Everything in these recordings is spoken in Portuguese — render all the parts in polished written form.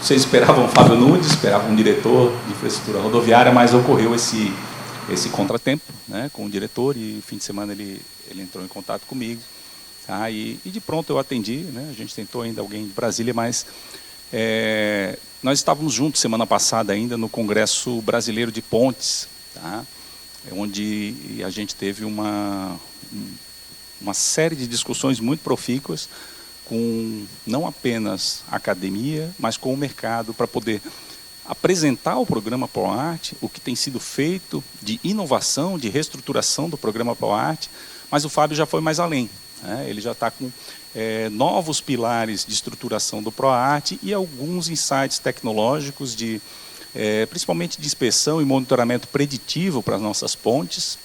Vocês esperavam o Fábio Nunes, esperavam um diretor de infraestrutura rodoviária, mas ocorreu esse contratempo, né, com o diretor, e fim de semana ele entrou em contato comigo. Tá, e de pronto eu atendi, né, a gente tentou ainda alguém de Brasília, mas nós estávamos juntos semana passada ainda no Congresso Brasileiro de Pontes, tá, onde a gente teve uma série de discussões muito profícuas com não apenas a academia, mas com o mercado, para poder apresentar o programa ProArt, o que tem sido feito de inovação, de reestruturação do programa ProArt, mas o Fábio já foi mais além, né? Ele já está com novos pilares de estruturação do ProArt e alguns insights tecnológicos, principalmente de inspeção e monitoramento preditivo para as nossas pontes,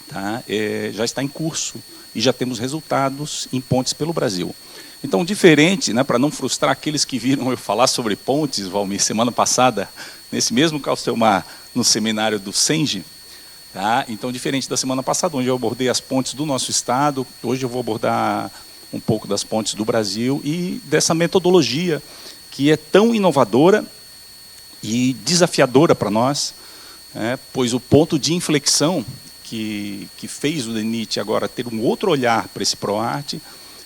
tá? Já está em curso e já temos resultados em pontes pelo Brasil. Então, diferente, né, para não frustrar aqueles que viram eu falar sobre pontes, Valmir, semana passada, nesse mesmo Calcemar, no seminário do Senge, tá? Então, diferente da semana passada, onde eu abordei as pontes do nosso estado, hoje eu vou abordar um pouco das pontes do Brasil e dessa metodologia que é tão inovadora e desafiadora para nós, né, pois o ponto de inflexão que fez o DENIT agora ter um outro olhar para esse ProArt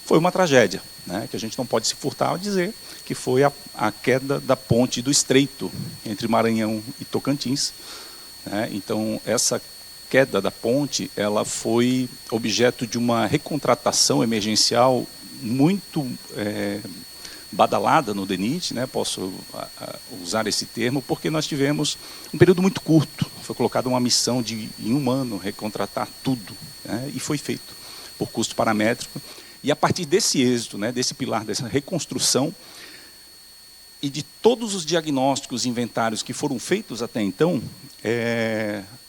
foi uma tragédia, né, que a gente não pode se furtar a dizer que foi a queda da ponte do Estreito entre Maranhão e Tocantins, né? Então, essa queda da ponte ela foi objeto de uma recontratação emergencial muito badalada no DENIT, né? Posso usar esse termo, porque nós tivemos um período muito curto, foi colocada uma missão de, em um ano, recontratar tudo, né? E foi feito por custo paramétrico. E a partir desse êxito, né, desse pilar, dessa reconstrução, e de todos os diagnósticos e inventários que foram feitos até então,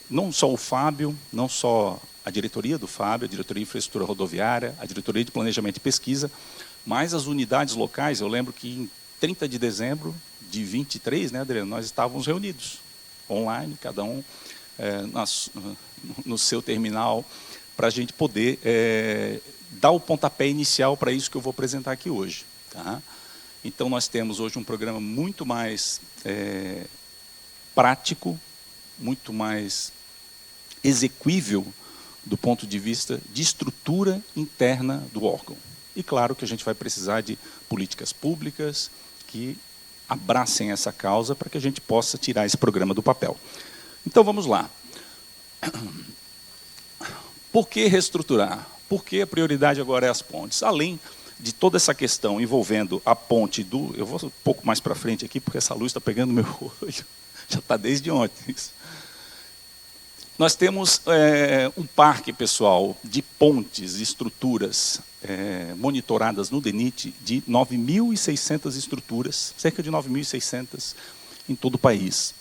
não só o Fábio, não só a diretoria do Fábio, a diretoria de infraestrutura rodoviária, a diretoria de planejamento e pesquisa, mas as unidades locais, eu lembro que em 30 de dezembro de 23, né, Adriano, nós estávamos reunidos, online, cada um no seu terminal, para a gente poder dar o pontapé inicial para isso que eu vou apresentar aqui hoje. Tá? Então, nós temos hoje um programa muito mais prático, muito mais exequível do ponto de vista de estrutura interna do órgão. E claro que a gente vai precisar de políticas públicas que abracem essa causa para que a gente possa tirar esse programa do papel. Então, vamos lá. Por que reestruturar? Por que a prioridade agora é as pontes? Além de toda essa questão envolvendo a ponte do... Eu vou um pouco mais para frente aqui, porque essa luz está pegando meu olho. Já está desde ontem isso. Nós temos um parque, pessoal, de pontes e estruturas monitoradas no DENIT de 9.600 estruturas, cerca de 9.600 em todo o país.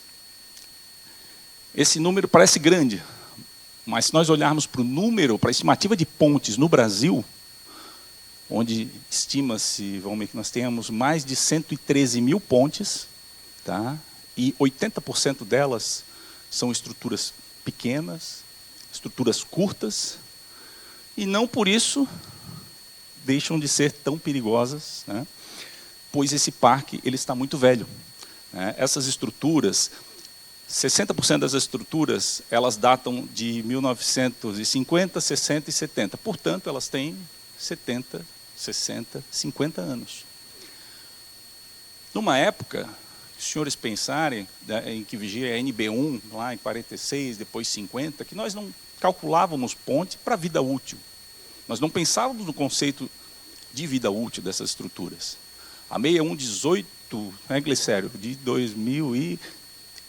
Esse número parece grande, mas se nós olharmos para o número, para a estimativa de pontes no Brasil, onde estima-se, vamos ver, que nós temos mais de 113 mil pontes, tá? E 80% delas são estruturas pequenas, estruturas curtas, e não por isso deixam de ser tão perigosas, né? Pois esse parque ele está muito velho, né? Essas estruturas, 60% das estruturas, elas datam de 1950, 60 e 70. Portanto, elas têm 70, 60, 50 anos. Numa época, se os senhores pensarem em que vigia a NB1, lá em 46, depois 50, que nós não calculávamos ponte para vida útil. Nós não pensávamos no conceito de vida útil dessas estruturas. A 6118, né, Glicério,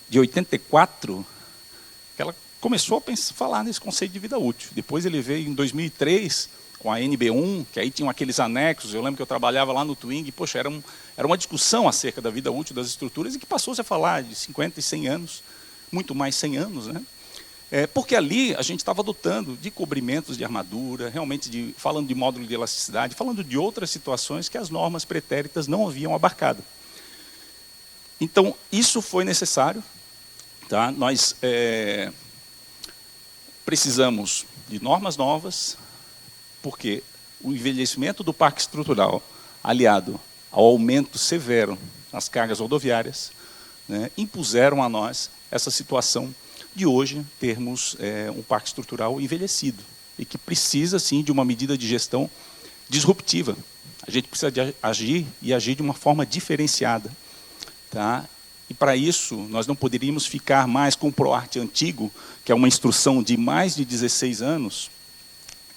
de 84, ela começou a falar nesse conceito de vida útil. Depois ele veio em 2003 com a NB1, que aí tinham aqueles anexos. Eu lembro que eu trabalhava lá no Twing, e, poxa, era uma discussão acerca da vida útil das estruturas, e que passou-se a falar de 50 e 100 anos, muito mais 100 anos, né? Porque ali a gente estava dotando de cobrimentos de armadura, realmente falando de módulo de elasticidade, falando de outras situações que as normas pretéritas não haviam abarcado. Então, isso foi necessário. Tá? Nós precisamos de normas novas, porque o envelhecimento do parque estrutural, aliado ao aumento severo nas cargas rodoviárias, né, impuseram a nós essa situação de hoje termos um parque estrutural envelhecido e que precisa, sim, de uma medida de gestão disruptiva. A gente precisa agir de uma forma diferenciada. Tá? E, para isso, nós não poderíamos ficar mais com o PROARTE antigo, que é uma instrução de mais de 16 anos,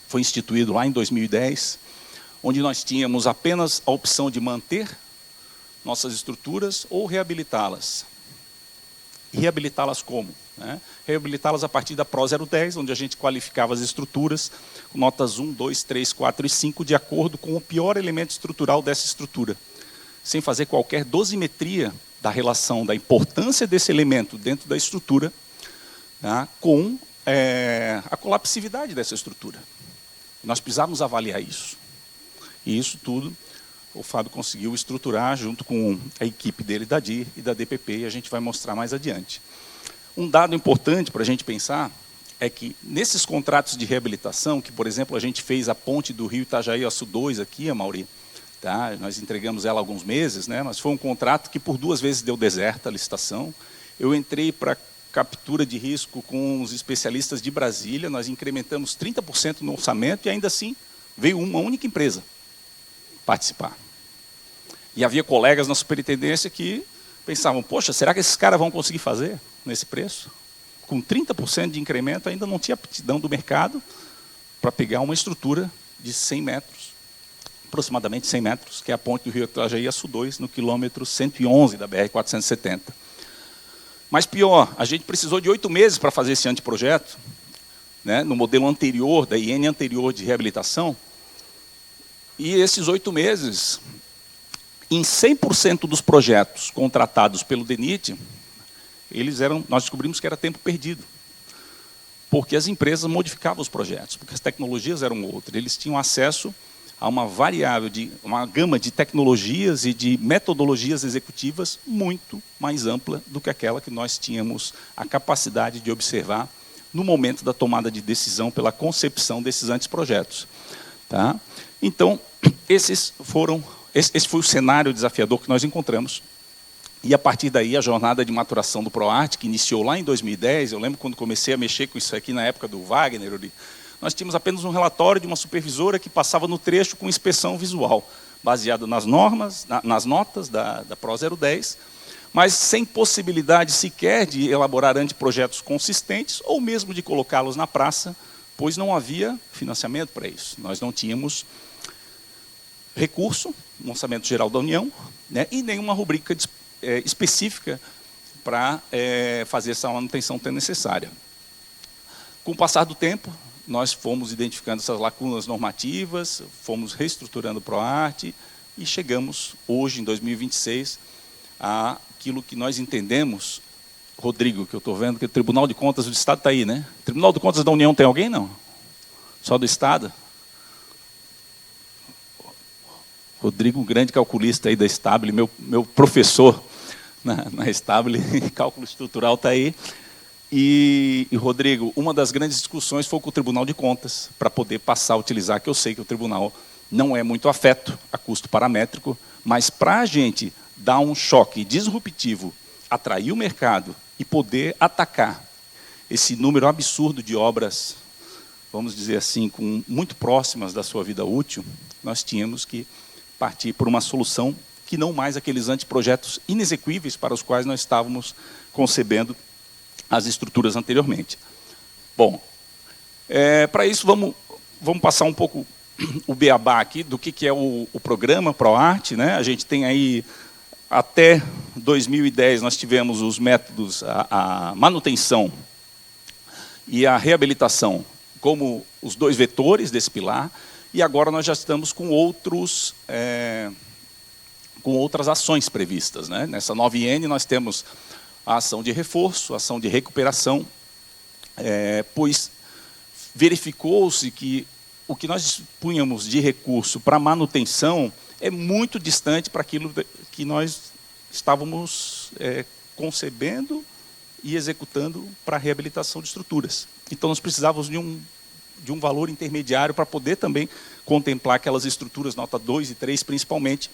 foi instituído lá em 2010, onde nós tínhamos apenas a opção de manter nossas estruturas ou reabilitá-las. E reabilitá-las como? Né? Reabilitá-las a partir da PRO 010, onde a gente qualificava as estruturas com notas 1, 2, 3, 4 e 5, de acordo com o pior elemento estrutural dessa estrutura, sem fazer qualquer dosimetria da relação da importância desse elemento dentro da estrutura, tá, com a colapsividade dessa estrutura. Nós precisávamos avaliar isso. E isso tudo o Fábio conseguiu estruturar junto com a equipe dele da DIR e da DPP, e a gente vai mostrar mais adiante. Um dado importante para a gente pensar é que, nesses contratos de reabilitação, que, por exemplo, a gente fez a ponte do Rio Itajaí Açu 2 aqui, Amauri, tá? Nós entregamos ela há alguns meses, né? Mas foi um contrato que por 2 vezes deu deserta a licitação. Eu entrei para captura de risco com os especialistas de Brasília, nós incrementamos 30% no orçamento e ainda assim veio uma única empresa participar. E havia colegas na superintendência que pensavam, poxa, será que esses caras vão conseguir fazer nesse preço? Com 30% de incremento ainda não tinha aptidão do mercado para pegar uma estrutura de 100 metros, aproximadamente 100 metros, que é a ponte do Rio Itajaí Açu 2, no quilômetro 111 da BR-470. Mas pior, a gente precisou de 8 meses para fazer esse anteprojeto, né, no modelo anterior, da IN anterior de reabilitação, e esses 8 meses, em 100% dos projetos contratados pelo DENIT, nós descobrimos que era tempo perdido, porque as empresas modificavam os projetos, porque as tecnologias eram outras, eles tinham acesso a uma uma gama de tecnologias e de metodologias executivas muito mais ampla do que aquela que nós tínhamos a capacidade de observar no momento da tomada de decisão pela concepção desses anteprojetos. Tá? Então, esse foi o cenário desafiador que nós encontramos. E, a partir daí, a jornada de maturação do PROARTE, que iniciou lá em 2010, eu lembro quando comecei a mexer com isso aqui na época do Wagner, nós tínhamos apenas um relatório de uma supervisora que passava no trecho com inspeção visual, baseado nas normas, nas notas da PRO 010, mas sem possibilidade sequer de elaborar anteprojetos consistentes ou mesmo de colocá-los na praça, pois não havia financiamento para isso. Nós não tínhamos recurso no Orçamento Geral da União, né, e nenhuma rubrica específica para fazer essa manutenção tão necessária. Com o passar do tempo, nós fomos identificando essas lacunas normativas, fomos reestruturando o PROARTE e chegamos, hoje, em 2026, àquilo que nós entendemos, Rodrigo, que eu estou vendo que o Tribunal de Contas do Estado está aí, né? O Tribunal de Contas da União tem alguém, não? Só do Estado? Rodrigo, um grande calculista aí da Stable, meu professor na Stable, cálculo estrutural está aí. E, Rodrigo, uma das grandes discussões foi com o Tribunal de Contas, para poder passar a utilizar, que eu sei que o tribunal não é muito afeto a custo paramétrico, mas para a gente dar um choque disruptivo, atrair o mercado e poder atacar esse número absurdo de obras, vamos dizer assim, muito próximas da sua vida útil, nós tínhamos que partir por uma solução que não mais aqueles anteprojetos inexequíveis para os quais nós estávamos concebendo as estruturas anteriormente. Bom, para isso vamos passar um pouco o beabá aqui do que é o programa PROARTE, né? A gente tem aí, até 2010, nós tivemos os métodos, a manutenção e a reabilitação como os 2 vetores desse pilar, e agora nós já estamos com outras ações previstas, né? Nessa nova IN nós temos a ação de reforço, a ação de recuperação, pois verificou-se que o que nós dispunhamos de recurso para manutenção é muito distante para aquilo que nós estávamos concebendo e executando para a reabilitação de estruturas. Então, nós precisávamos de um valor intermediário para poder também contemplar aquelas estruturas, nota 2 e 3 principalmente,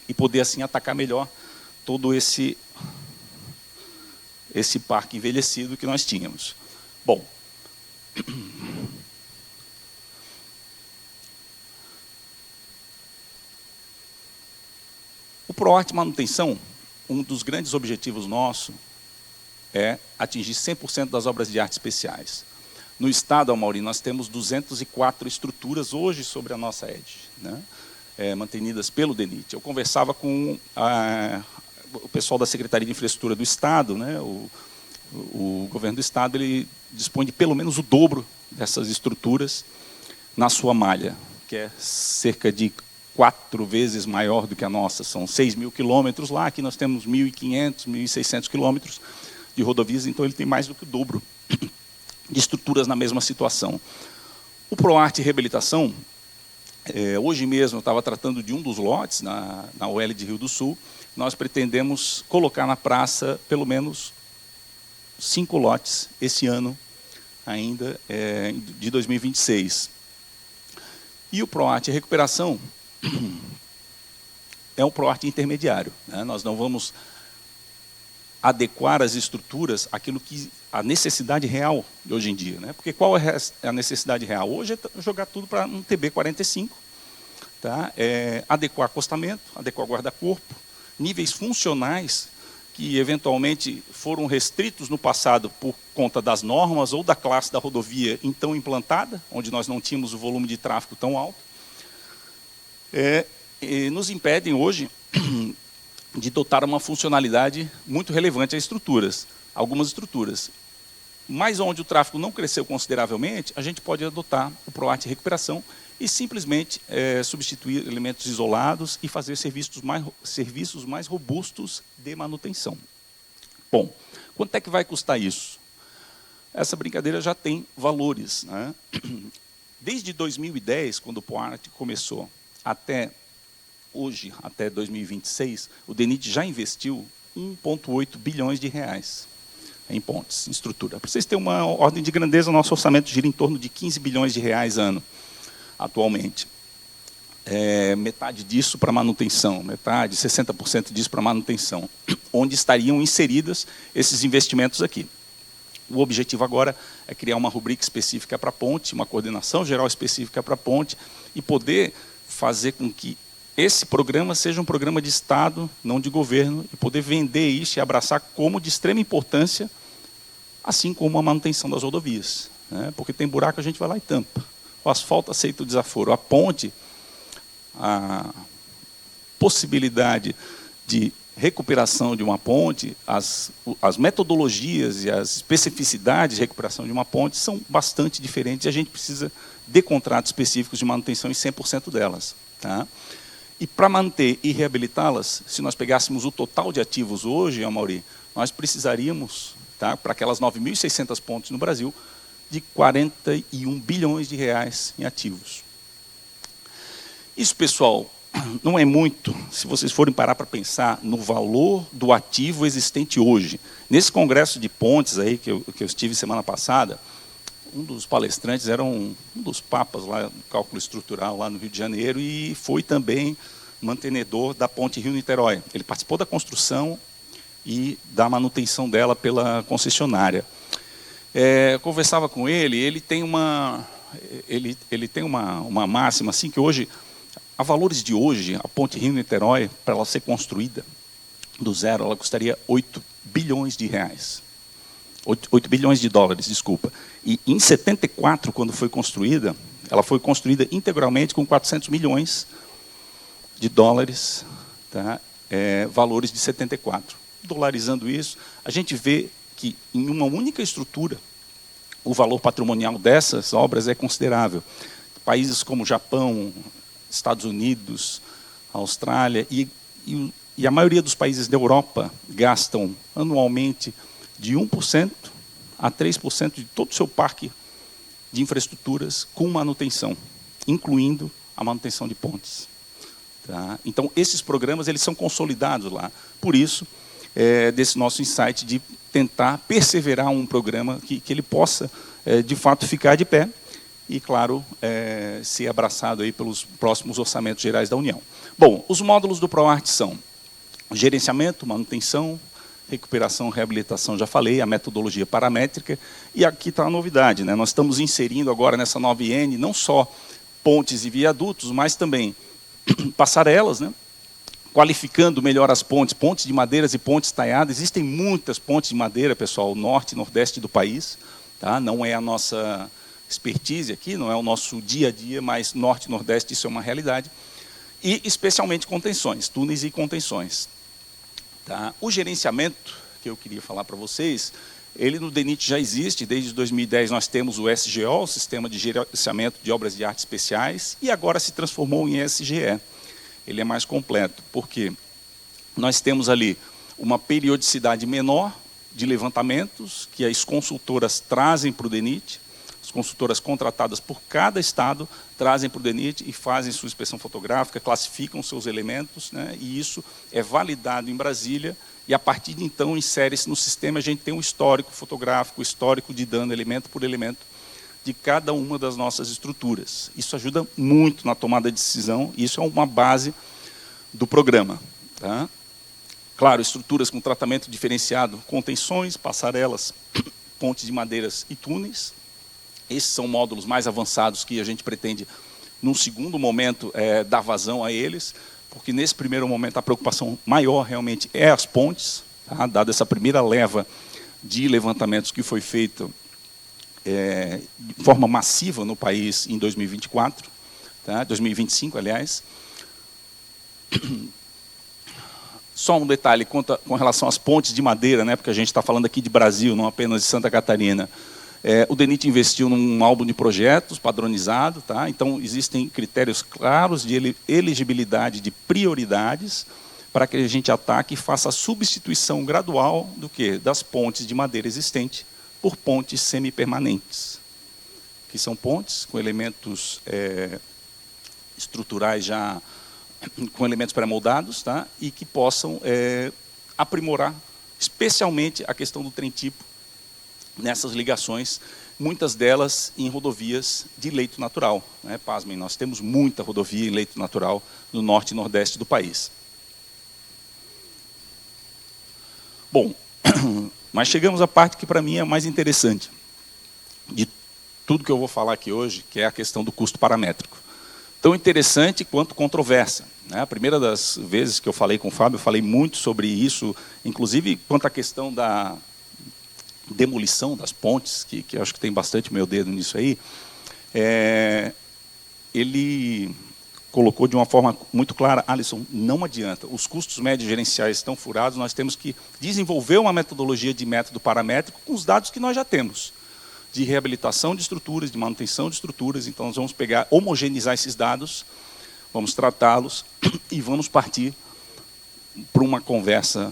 e poder, assim, atacar melhor todo esse parque envelhecido que nós tínhamos. Bom, o ProArt Manutenção, um dos grandes objetivos nossos é atingir 100% das obras de arte especiais. No estado, Amaury, nós temos 204 estruturas hoje sobre a nossa égide, né? Mantenidas pelo DENIT. Eu conversava com o pessoal da Secretaria de Infraestrutura do Estado, né? O governo do Estado ele dispõe de pelo menos o dobro dessas estruturas na sua malha, que é cerca de 4 vezes maior do que a nossa. São 6.000 quilômetros lá, aqui nós temos 1.500, 1.600 quilômetros de rodovias, então ele tem mais do que o dobro de estruturas na mesma situação. O ProArt Reabilitação, hoje mesmo eu estava tratando de um dos lotes, na UL de Rio do Sul, nós pretendemos colocar na praça pelo menos 5 lotes esse ano ainda, de 2026. E o ProArt Recuperação é um ProArt intermediário, né? Nós não vamos adequar as estruturas àquilo que a necessidade real de hoje em dia, né? Porque qual é a necessidade real? Hoje é jogar tudo para um TB45, tá? Adequar acostamento, adequar guarda-corpo, níveis funcionais que eventualmente foram restritos no passado por conta das normas ou da classe da rodovia então implantada, onde nós não tínhamos o volume de tráfego tão alto, nos impedem hoje de dotar uma funcionalidade muito relevante às estruturas, algumas estruturas. Mas onde o tráfego não cresceu consideravelmente, a gente pode adotar o ProArt Recuperação e simplesmente substituir elementos isolados e fazer serviços mais robustos de manutenção. Bom, quanto é que vai custar isso? Essa brincadeira já tem valores, né? Desde 2010, quando o ProArt começou, até hoje, até 2026, o DENIT já investiu 1,8 bilhões de reais em pontes, em estrutura. Para vocês terem uma ordem de grandeza, o nosso orçamento gira em torno de 15 bilhões de reais ano, atualmente. Metade disso para manutenção, metade, 60% disso para manutenção, onde estariam inseridos esses investimentos aqui. O objetivo agora é criar uma rubrica específica para a ponte, uma coordenação geral específica para a ponte, e poder fazer com que esse programa seja um programa de Estado, não de governo, e poder vender isso e abraçar como de extrema importância, assim como a manutenção das rodovias, né? Porque tem buraco, a gente vai lá e tampa. O asfalto aceita o desaforo. A ponte, a possibilidade de recuperação de uma ponte, as metodologias e as especificidades de recuperação de uma ponte são bastante diferentes e a gente precisa de contratos específicos de manutenção em 100% delas, tá? E para manter e reabilitá-las, se nós pegássemos o total de ativos hoje, Amaury, nós precisaríamos, tá, para aquelas 9.600 pontes no Brasil, de 41 bilhões de reais em ativos. Isso, pessoal, não é muito, se vocês forem parar para pensar no valor do ativo existente hoje. Nesse congresso de pontes aí que eu estive semana passada, um dos palestrantes era um dos papas lá do cálculo estrutural lá no Rio de Janeiro e foi também mantenedor da ponte Rio-Niterói. Ele participou da construção e da manutenção dela pela concessionária. Eu conversava com ele, ele tem uma máxima assim que hoje, a valores de hoje, a ponte Rio-Niterói, para ela ser construída do zero, ela custaria 8 bilhões de reais. 8 bilhões de dólares, desculpa. E em 74, quando foi construída, ela foi construída integralmente com 400 milhões de dólares, tá? Valores de 74. Dolarizando isso, a gente vê que em uma única estrutura, o valor patrimonial dessas obras é considerável. Países como Japão, Estados Unidos, Austrália e a maioria dos países da Europa gastam anualmente de 1% a 3% de todo o seu parque de infraestruturas com manutenção, incluindo a manutenção de pontes. Tá? Então, esses programas eles são consolidados lá. Por isso, desse nosso insight de tentar perseverar um programa que ele possa, de fato, ficar de pé e, claro, ser abraçado aí pelos próximos orçamentos gerais da União. Bom, os módulos do ProArt são Gerenciamento, manutenção, recuperação, reabilitação, já falei, a metodologia paramétrica. E aqui está a novidade, né? Nós estamos inserindo agora nessa nova IN não só pontes e viadutos, mas também passarelas, né? Qualificando melhor as pontes, pontes de madeiras e pontes taiadas. Existem muitas pontes de madeira, pessoal, norte e nordeste do país. Tá? Não é a nossa expertise aqui, não é o nosso dia a dia, mas norte e nordeste isso é uma realidade. E especialmente contenções, túneis e contenções. Tá? O gerenciamento que eu queria falar para vocês, ele no DENIT já existe, desde 2010 nós temos o SGO, o Sistema de Gerenciamento de Obras de Arte Especiais, e agora se transformou em SGE. Ele é mais completo, porque nós temos ali uma periodicidade menor de levantamentos que as consultoras trazem para o DENIT, as consultoras contratadas por cada estado trazem para o DENIT e fazem sua inspeção fotográfica, classificam seus elementos, né, e isso é validado em Brasília, e a partir de então insere-se no sistema, a gente tem um histórico fotográfico, histórico de dano elemento por elemento, de cada uma das nossas estruturas. Isso ajuda muito na tomada de decisão, e isso é uma base do programa. Tá? Claro, estruturas com tratamento diferenciado, contenções, passarelas, pontes de madeiras e túneis. Esses são módulos mais avançados que a gente pretende, num segundo momento, dar vazão a eles, porque nesse primeiro momento a preocupação maior realmente é as pontes, tá? Dada essa primeira leva de levantamentos que foi feita de forma massiva no país em 2024, tá? 2025, aliás. Só um detalhe com relação às pontes de madeira, né, porque a gente está falando aqui de Brasil, não apenas de Santa Catarina. O DENIT investiu num álbum de projetos padronizado, tá? Então existem critérios claros de elegibilidade de prioridades para que a gente ataque e faça a substituição gradual do quê? Das pontes de madeira existente por pontes semipermanentes, que são pontes com elementos estruturais já com elementos pré-moldados, tá? E que possam aprimorar, especialmente a questão do trem-tipo nessas ligações, muitas delas em rodovias de leito natural. Né? Pasmem, nós temos muita rodovia em leito natural no norte e nordeste do país. Bom, mas chegamos à parte que, para mim, é a mais interessante de tudo que eu vou falar aqui hoje, que é a questão do custo paramétrico. Tão interessante quanto controversa. Né? A primeira das vezes que eu falei com o Fábio, eu falei muito sobre isso, inclusive quanto à questão da demolição das pontes, que eu acho que tem bastante meu dedo nisso aí. Ele colocou de uma forma muito clara, Alisson, não adianta, os custos médios gerenciais estão furados, nós temos que desenvolver uma metodologia de método paramétrico com os dados que nós já temos, de reabilitação de estruturas, de manutenção de estruturas. Então nós vamos pegar, homogeneizar esses dados, vamos tratá-los e vamos partir para uma conversa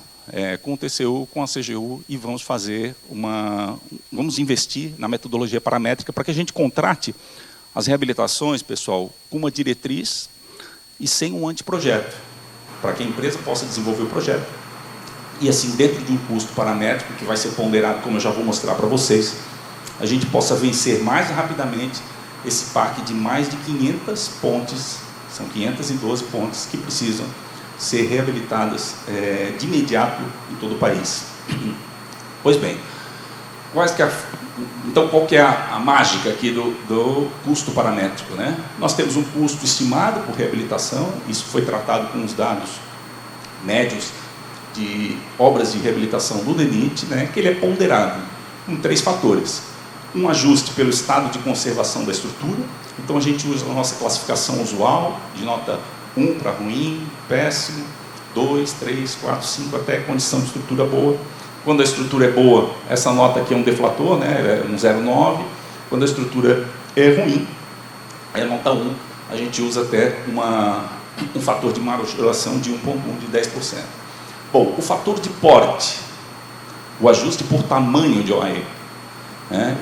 com o TCU, com a CGU, e vamos fazer vamos investir na metodologia paramétrica para que a gente contrate as reabilitações, pessoal, com uma diretriz e sem um anteprojeto, para que a empresa possa desenvolver o projeto. E assim, dentro de um custo paramétrico, que vai ser ponderado, como eu já vou mostrar para vocês, a gente possa vencer mais rapidamente esse parque de mais de 500 pontes, são 512 pontes que precisam ser reabilitadas de imediato em todo o país. Pois bem, então qual que é a mágica aqui do custo paramétrico? Né? Nós temos um custo estimado por reabilitação, isso foi tratado com os dados médios de obras de reabilitação do DENIT, né, que ele é ponderado com 3 fatores. Um ajuste pelo estado de conservação da estrutura, então a gente usa a nossa classificação usual, de nota 1 para ruim, péssimo, 2, 3, 4, 5, até condição de estrutura boa. Quando a estrutura é boa, essa nota aqui é um deflator, né, é um 0,9. Quando a estrutura é ruim, é nota 1. A gente usa até um fator de majoração de 1,1, de 10%. Bom, o fator de porte, o ajuste por tamanho de OAE.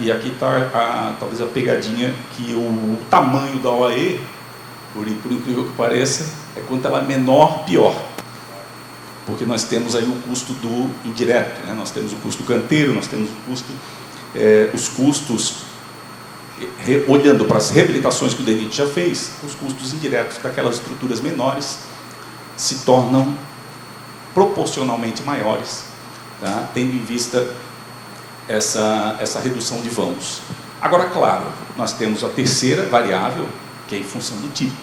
E aqui está talvez a pegadinha, que o tamanho da OAE, por incrível que pareça, quanto ela é menor, pior. Porque nós temos aí o custo do indireto, né? Nós temos o custo canteiro, nós temos os custos, olhando para as reabilitações que o DENIT já fez, os custos indiretos daquelas estruturas menores se tornam proporcionalmente maiores, tá? Tendo em vista essa redução de vãos. Agora, claro, nós temos a terceira variável, que é em função do tipo.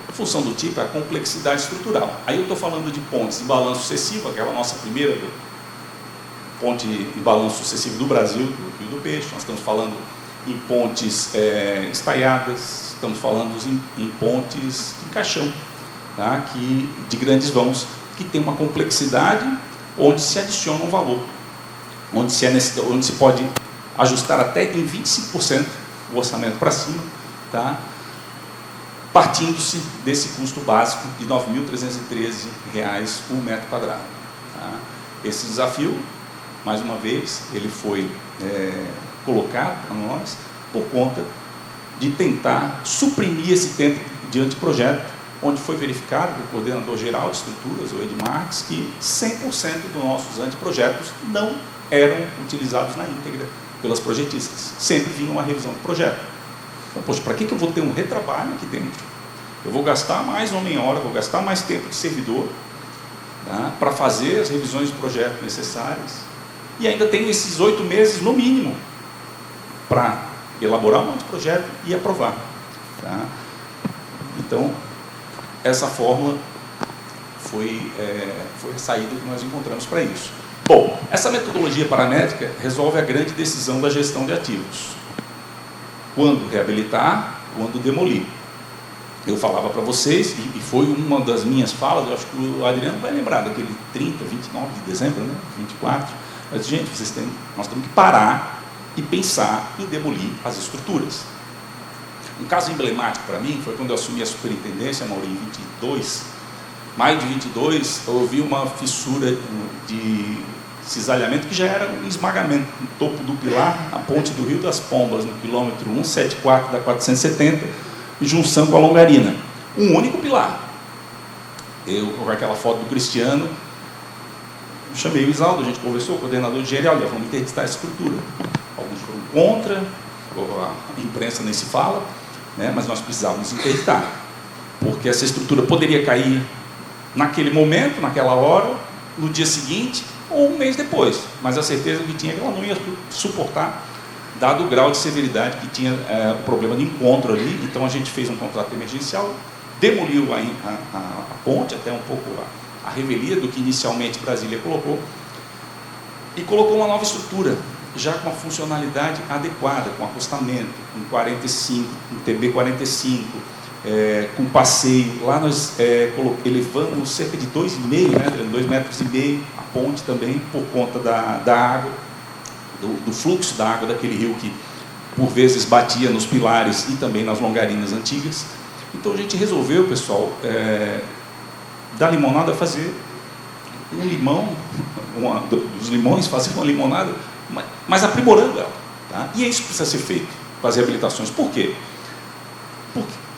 A função do tipo é a complexidade estrutural. Aí eu estou falando de pontes de balanço sucessivo, aquela nossa primeira ponte de balanço sucessivo do Brasil, do Rio do Peixe. Nós estamos falando em pontes estaiadas, estamos falando em pontes de caixão, tá? De grandes vãos, que tem uma complexidade onde se adiciona um valor, onde se pode ajustar até em 25% o orçamento para cima, tá? Partindo-se desse custo básico de R$ 9.313 o metro quadrado. Tá? Esse desafio, mais uma vez, ele foi colocado para nós por conta de tentar suprimir esse tempo de anteprojeto, onde foi verificado pelo coordenador geral de estruturas, o Ed Marques, que 100% dos nossos anteprojetos não eram utilizados na íntegra pelas projetistas. Sempre vinha uma revisão do projeto. Então, poxa, para que eu vou ter um retrabalho aqui dentro? Eu vou gastar mais homem-hora, vou gastar mais tempo de servidor, tá? Para fazer as revisões de projeto necessárias. E ainda tenho esses 8 meses, no mínimo, para elaborar um anteprojeto e aprovar. Tá? Então, essa fórmula foi a saída que nós encontramos para isso. Bom, essa metodologia paramétrica resolve a grande decisão da gestão de ativos. Quando reabilitar, quando demolir. Eu falava para vocês, e foi uma das minhas falas, eu acho que o Adriano vai lembrar daquele 30, 29 de dezembro, né? 24. Eu disse, gente, nós temos que parar e pensar em demolir as estruturas. Um caso emblemático para mim foi quando eu assumi a superintendência, Mauri, em 22, maio de 22, eu vi uma fissura de cisalhamento que já era um esmagamento no topo do pilar, a ponte do Rio das Pombas, no quilômetro 174 da 470, em junção com a Longarina. Um único pilar. Eu, com aquela foto do Cristiano, chamei o Isaldo, a gente conversou com o coordenador de engenharia, olha, vamos interditar essa estrutura. Alguns foram contra, a imprensa nem se fala, né, mas nós precisávamos interditar, porque essa estrutura poderia cair naquele momento, naquela hora, no dia seguinte, ou um mês depois, mas a certeza que tinha é que ela não ia suportar, dado o grau de severidade que tinha o problema de encontro ali. Então a gente fez um contrato emergencial, demoliu a ponte, até um pouco a revelia do que inicialmente Brasília colocou, e colocou uma nova estrutura, já com a funcionalidade adequada, com acostamento, com 45, com TB 45, com passeio. Lá nós elevamos cerca de 2,5 metros, 2,5 metros, a ponte também, por conta da água, do fluxo da água daquele rio que, por vezes, batia nos pilares e também nas longarinas antigas. Então a gente resolveu, pessoal, da limonada fazer um limão, dos limões fazer uma limonada, mas aprimorando ela. Tá? E é isso que precisa ser feito com as reabilitações. Por quê?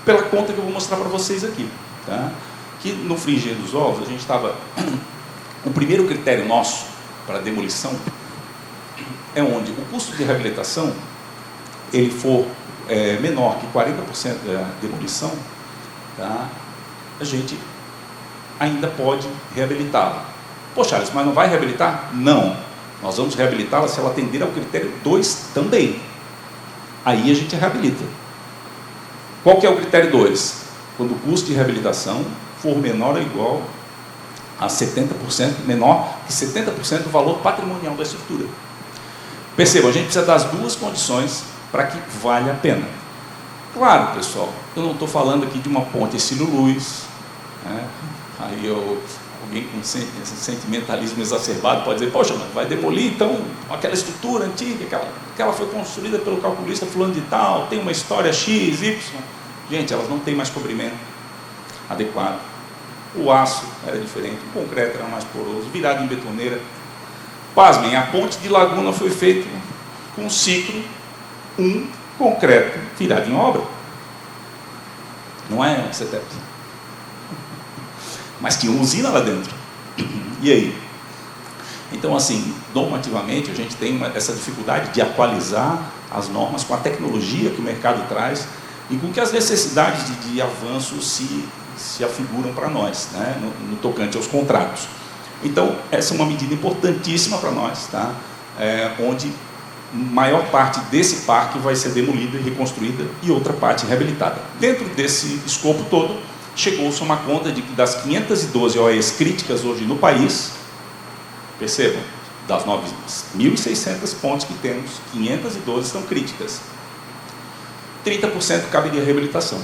Pela conta que eu vou mostrar para vocês aqui. Tá? Que no frigir dos ovos, a gente estava... O primeiro critério nosso para demolição é onde o custo de reabilitação ele for menor que 40% da demolição, tá? A gente ainda pode reabilitá-la. Poxa, Charles, mas não vai reabilitar? Não. Nós vamos reabilitá-la se ela atender ao critério 2 também. Aí a gente reabilita. Qual que é o critério 2? Quando o custo de reabilitação for menor ou igual a 70%, menor que 70% do valor patrimonial da estrutura. Percebam, a gente precisa das duas condições para que valha a pena. Claro, pessoal, eu não estou falando aqui de uma ponte Ercílio Luz, né? Aí alguém com sentimentalismo exacerbado pode dizer, poxa, mas vai demolir então aquela estrutura antiga, que ela foi construída pelo calculista fulano de tal, tem uma história X, Y. Gente, elas não têm mais cobrimento adequado. O aço era diferente, o concreto era mais poroso, virado em betoneira. Pasmem, a ponte de Laguna foi feita com ciclo, concreto virado em obra. Não é, CETEP? Mas tinha uma usina lá dentro. E aí? Então, assim, normativamente, a gente tem essa dificuldade de atualizar as normas com a tecnologia que o mercado traz e com que as necessidades de avanço se se afiguram para nós, né, no tocante aos contratos. Então, essa é uma medida importantíssima para nós, tá? Onde maior parte desse parque vai ser demolida e reconstruída e outra parte reabilitada. Dentro desse escopo todo, chegou-se a uma conta de que das 512 OEs críticas hoje no país, percebam, das 9.600 pontes que temos, 512 são críticas. 30% cabe de reabilitação.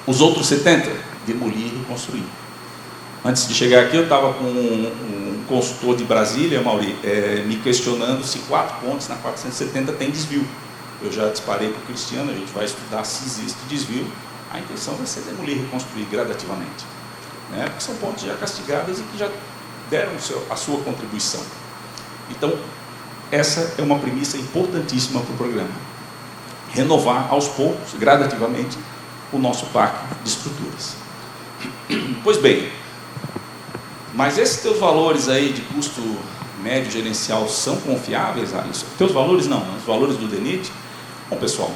Os outros 70%, demolir e reconstruir. Antes de chegar aqui, eu estava com um consultor de Brasília, Mauri, me questionando se 4 pontes na 470 tem desvio. Eu já disparei para o Cristiano, a gente vai estudar se existe desvio. A intenção vai ser demolir e reconstruir gradativamente, né? Porque são pontes já castigadas e que já deram a sua contribuição. Então, essa é uma premissa importantíssima para o programa. Renovar aos poucos, gradativamente, o nosso parque de estruturas. Pois bem, mas esses teus valores aí de custo médio gerencial são confiáveis, Alisson? Teus valores não, os valores do DENIT? Bom, pessoal,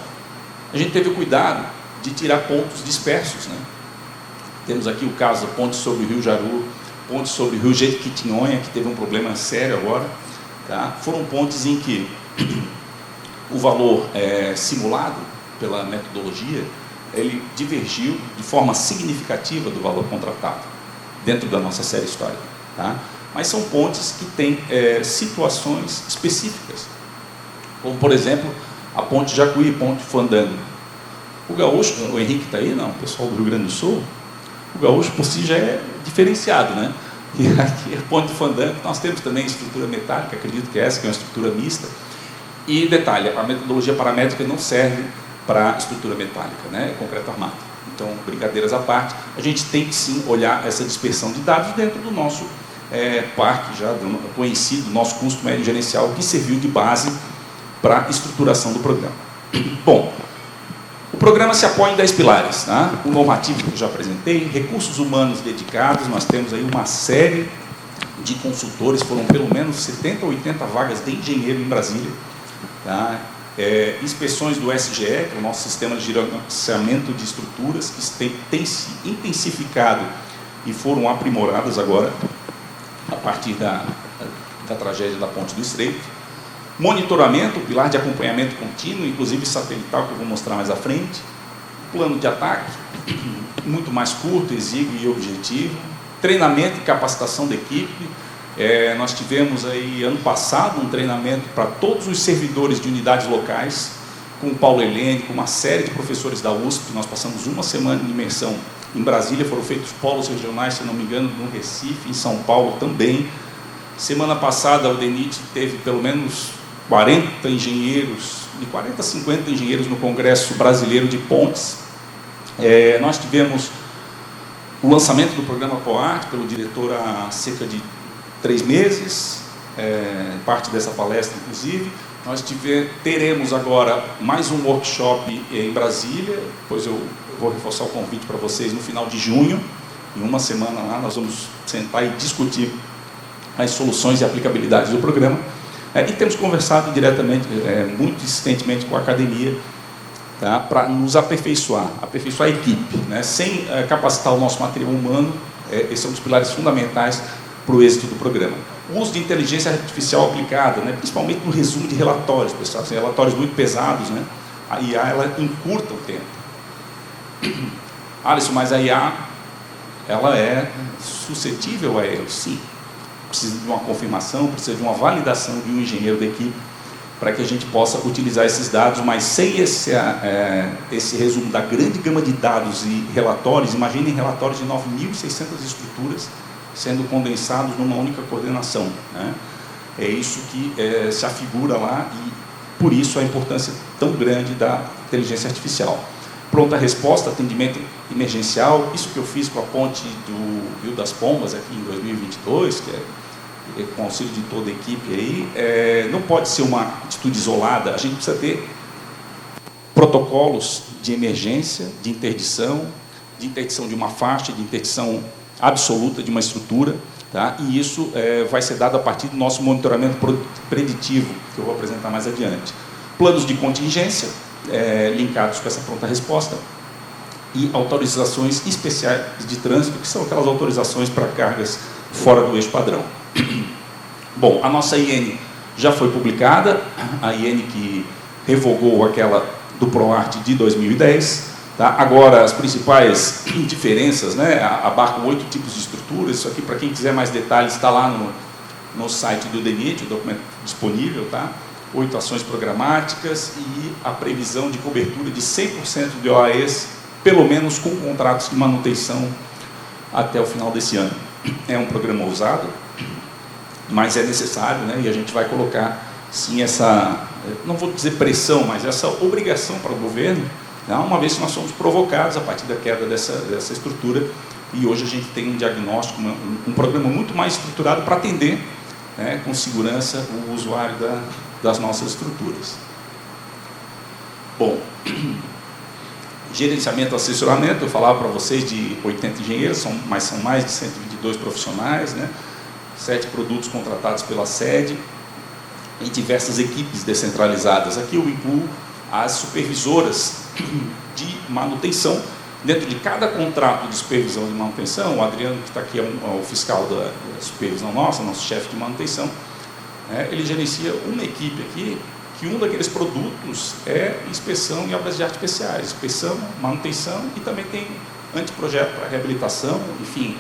a gente teve o cuidado de tirar pontos dispersos, né? Temos aqui o caso da ponte sobre o Rio Jaru, ponte sobre o Rio Jequitinhonha, que teve um problema sério agora, tá? Foram pontes em que o valor simulado pela metodologia, ele divergiu de forma significativa do valor contratado, dentro da nossa série histórica, tá? Mas são pontes que têm situações específicas, como, por exemplo, a ponte Jacuí, ponte Fandango. O gaúcho, o Henrique está aí, não, o pessoal do Rio Grande do Sul, o gaúcho por si já é diferenciado, né? E aqui a ponte Fandango, nós temos também estrutura metálica, acredito que essa, que é uma estrutura mista. E detalhe, a metodologia paramétrica não serve para estrutura metálica, né? É concreto armado. Então, brincadeiras à parte, a gente tem que sim olhar essa dispersão de dados dentro do nosso parque, já conhecido, nosso custo médio gerencial, que serviu de base para a estruturação do programa. Bom, o programa se apoia em 10 pilares, tá? O normativo que eu já apresentei, recursos humanos dedicados, nós temos aí uma série de consultores, foram pelo menos 70 ou 80 vagas de engenheiro em Brasília, tá? Inspeções do SGE, que é o nosso sistema de gerenciamento de estruturas, que tem se intensificado e foram aprimoradas agora, a partir da tragédia da Ponte do Estreito. Monitoramento, pilar de acompanhamento contínuo, inclusive satelital, que eu vou mostrar mais à frente. Plano de ataque, muito mais curto, exíguo e objetivo. Treinamento e capacitação da equipe. Nós tivemos aí, ano passado, um treinamento para todos os servidores de unidades locais, com o Paulo Helene, com uma série de professores da USP. Nós passamos uma semana de imersão em Brasília, foram feitos polos regionais, se não me engano, no Recife, em São Paulo também. Semana passada, o DENIT teve pelo menos 40 engenheiros, de 40 a 50 engenheiros no Congresso Brasileiro de Pontes. Nós tivemos o lançamento do programa POART pelo diretor há cerca de 3 meses, parte dessa palestra, inclusive. Nós teremos agora mais um workshop em Brasília, depois eu vou reforçar o convite para vocês no final de junho, em uma semana lá, nós vamos sentar e discutir as soluções e aplicabilidades do programa. E temos conversado diretamente, muito insistentemente com a academia, tá, para nos aperfeiçoar a equipe, né? Sem capacitar o nosso material humano, esse é um dos pilares fundamentais para o êxito do programa. O uso de inteligência artificial aplicada, né, principalmente no resumo de relatórios, pessoal, são relatórios muito pesados, né? A IA ela encurta o tempo. Alisson, mas a IA ela é suscetível a erro? Sim. Precisa de uma confirmação, precisa de uma validação de um engenheiro da equipe para que a gente possa utilizar esses dados, mas sem esse resumo da grande gama de dados e relatórios. Imaginem relatórios de 9.600 estruturas sendo condensados numa única coordenação, né? É isso que se afigura lá e por isso a importância tão grande da inteligência artificial. Pronta resposta, atendimento emergencial, isso que eu fiz com a ponte do Rio das Pombas aqui em 2022, que com auxílio de toda a equipe aí, não pode ser uma atitude isolada, a gente precisa ter protocolos de emergência, de interdição de uma faixa, de interdição absoluta de uma estrutura, tá? E isso vai ser dado a partir do nosso monitoramento preditivo, que eu vou apresentar mais adiante. Planos de contingência, linkados com essa pronta resposta, e autorizações especiais de trânsito, que são aquelas autorizações para cargas fora do eixo padrão. Bom, a nossa IN já foi publicada, a IN que revogou aquela do PROART de 2010. Tá? Agora, as principais diferenças, né, abarcam 8 tipos de estruturas. Isso aqui, para quem quiser mais detalhes, está lá no site do DENIT, o documento disponível. Tá? 8 ações programáticas e a previsão de cobertura de 100% de OAEs, pelo menos com contratos de manutenção até o final desse ano. É um programa ousado, mas é necessário, né, e a gente vai colocar, sim, essa, não vou dizer pressão, mas essa obrigação para o governo, uma vez que nós somos provocados a partir da queda dessa estrutura, e hoje a gente tem um diagnóstico, um programa muito mais estruturado para atender, né, com segurança o usuário das nossas estruturas. Bom, gerenciamento e assessoramento, eu falava para vocês de 80 engenheiros, mas são mais de 122 profissionais, né, 7 produtos contratados pela sede e diversas equipes descentralizadas. Aqui eu incluo as supervisoras de manutenção. Dentro de cada contrato de supervisão de manutenção, o Adriano, que está aqui, é o fiscal da supervisão nossa, nosso chefe de manutenção, ele gerencia uma equipe aqui, que um daqueles produtos é inspeção em obras de arte especiais, inspeção, manutenção, e também tem anteprojeto para reabilitação, enfim,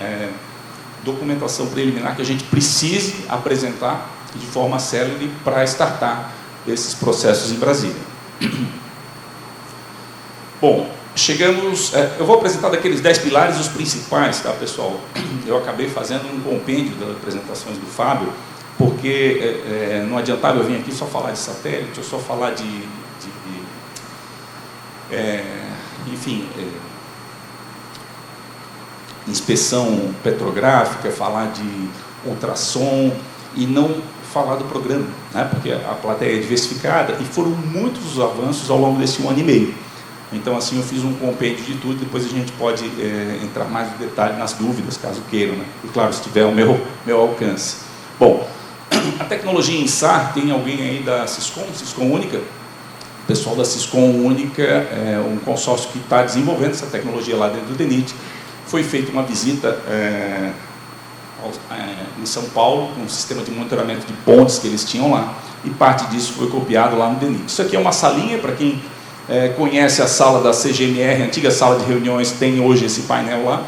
documentação preliminar que a gente precise apresentar de forma célere para startar esses processos em Brasília. Bom, chegamos... eu vou apresentar daqueles 10 pilares os principais, tá, pessoal? Eu acabei fazendo um compêndio das apresentações do Fábio, porque não adiantava eu vir aqui só falar de satélite, ou só falar enfim, inspeção petrográfica, falar de ultrassom e não falar do programa, né? Porque a plateia é diversificada e foram muitos os avanços ao longo desse 1 ano e meio. Então, assim, eu fiz um compêndio de tudo, depois a gente pode entrar mais no detalhe nas dúvidas, caso queiram, né? E, claro, se tiver o meu alcance. Bom, a tecnologia em SAR, tem alguém aí da Siscom Única? O pessoal da Siscom Única é um consórcio que está desenvolvendo essa tecnologia lá dentro do DENIT. Foi feita uma visita em São Paulo, com um sistema de monitoramento de pontes que eles tinham lá, e parte disso foi copiado lá no DENIT. Isso aqui é uma salinha, para quem conhece a sala da CGMR, a antiga sala de reuniões, tem hoje esse painel lá,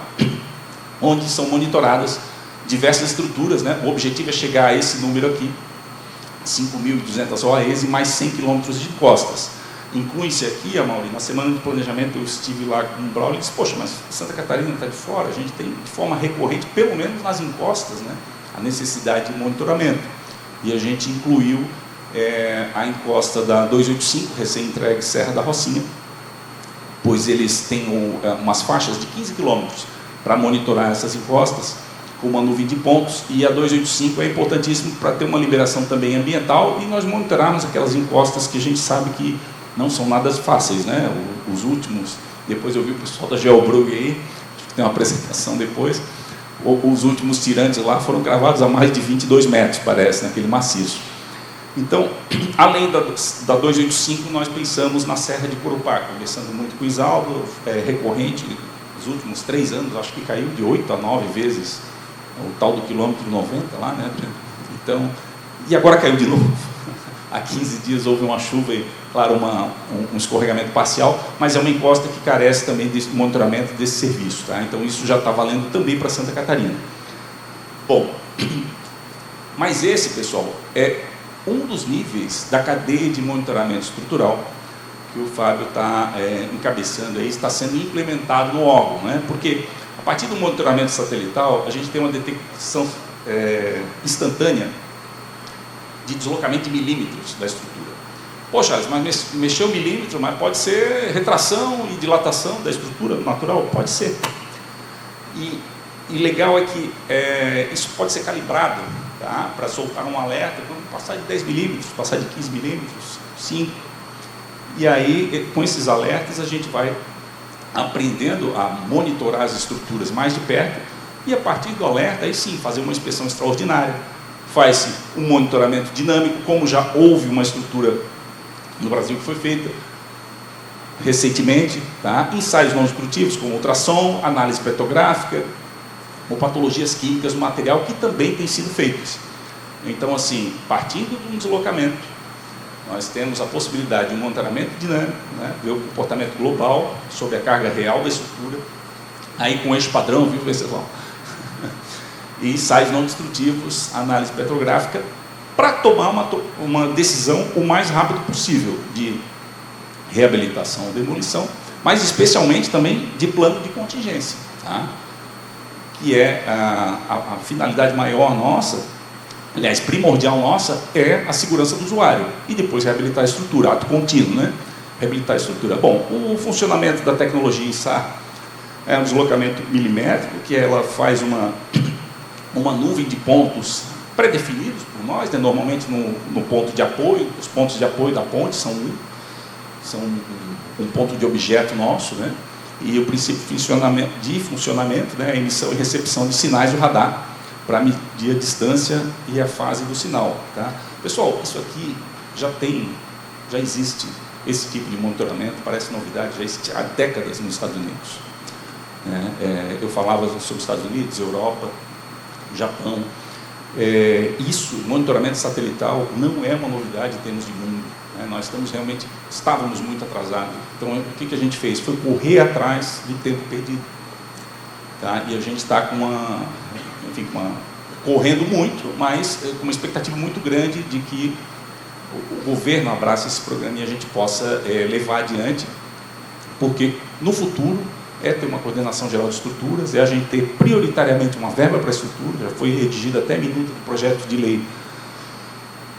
onde são monitoradas diversas estruturas, né? O objetivo é chegar a esse número aqui, 5.200 OAEs e mais 100 quilômetros de costas. Inclui-se aqui, Amaury, na semana de planejamento eu estive lá com o Braulio e disse, poxa, mas Santa Catarina está de fora, a gente tem de forma recorrente, pelo menos nas encostas, né, a necessidade de monitoramento. E a gente incluiu a encosta da 285, recém-entregue Serra da Rocinha, pois eles têm umas faixas de 15 quilômetros para monitorar essas encostas, com uma nuvem de pontos, e a 285 é importantíssimo para ter uma liberação também ambiental e nós monitorarmos aquelas encostas que a gente sabe que não são nada fáceis, né? Os últimos, depois eu vi o pessoal da Geobrug aí, tem uma apresentação depois, os últimos tirantes lá foram gravados a mais de 22 metros, parece, naquele maciço. Então, além da 285, nós pensamos na Serra de Corupá, conversando muito com o Isaldo, recorrente, nos últimos 3 anos, acho que caiu de 8 a 9 vezes, o tal do quilômetro 90 lá, né? Então, e agora caiu de novo. Há 15 dias houve uma chuva e, claro, um escorregamento parcial, mas é uma encosta que carece também desse monitoramento desse serviço, tá? Então isso já está valendo também para Santa Catarina. Bom, mas esse, pessoal, é um dos níveis da cadeia de monitoramento estrutural que o Fábio está encabeçando aí, está sendo implementado no órgão, né? Porque a partir do monitoramento satelital, a gente tem uma detecção instantânea de deslocamento de milímetros da estrutura. Poxa, mas mexeu milímetro, mas pode ser retração e dilatação da estrutura natural? Pode ser. E legal é que isso pode ser calibrado, tá? Para soltar um alerta, quando passar de 10 milímetros, passar de 15 milímetros, 5. E aí, com esses alertas, a gente vai aprendendo a monitorar as estruturas mais de perto e, a partir do alerta, aí sim, fazer uma inspeção extraordinária. Faz-se um monitoramento dinâmico, como já houve uma estrutura no Brasil que foi feita, recentemente, tá? Ensaios não destrutivos como ultrassom, análise petrográfica ou patologias químicas do material que também têm sido feitas. Então, assim, partindo de um deslocamento, nós temos a possibilidade de um monitoramento dinâmico, né? Ver o comportamento global sobre a carga real da estrutura, aí com eixo padrão, viu, pessoal? E ensaios não destrutivos, análise petrográfica, para tomar uma decisão o mais rápido possível de reabilitação ou demolição, mas especialmente também de plano de contingência, tá? Que é a finalidade maior nossa, aliás, primordial nossa, é a segurança do usuário, e depois reabilitar a estrutura, ato contínuo, né? Reabilitar a estrutura. Bom, o funcionamento da tecnologia ISAR é um deslocamento milimétrico, que ela faz uma nuvem de pontos pré-definidos por nós, né? Normalmente no ponto de apoio, os pontos de apoio da ponte são um ponto de objeto nosso, né? E o princípio de funcionamento, né? A emissão e recepção de sinais do radar para medir a distância e a fase do sinal, tá? Pessoal, isso aqui já existe, esse tipo de monitoramento, parece novidade, já existe há décadas nos Estados Unidos, né? Eu falava sobre os Estados Unidos, Europa, Japão. Isso, monitoramento satelital, não é uma novidade em termos de mundo, né? Nós estávamos muito atrasados. Então, o que a gente fez? Foi correr atrás do tempo perdido, tá? E a gente está correndo muito, mas com uma expectativa muito grande de que o governo abrace esse programa e a gente possa levar adiante, porque no futuro ter uma coordenação geral de estruturas, a gente ter prioritariamente uma verba para a estrutura, já foi redigida até minuta do projeto de lei,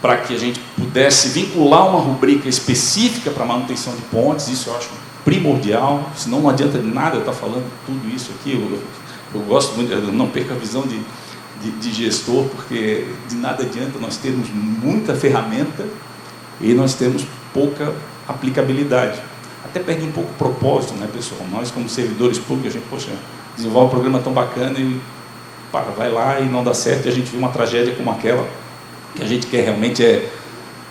para que a gente pudesse vincular uma rubrica específica para a manutenção de pontes. Isso eu acho primordial, senão não adianta de nada eu estar falando tudo isso aqui. Eu gosto muito, eu não perco a visão de gestor, porque de nada adianta nós termos muita ferramenta e nós temos pouca aplicabilidade. Até perde um pouco o propósito, né, pessoal? Nós, como servidores públicos, a gente, poxa, desenvolve um programa tão bacana e vai lá e não dá certo, e a gente vê uma tragédia como aquela, que a gente quer realmente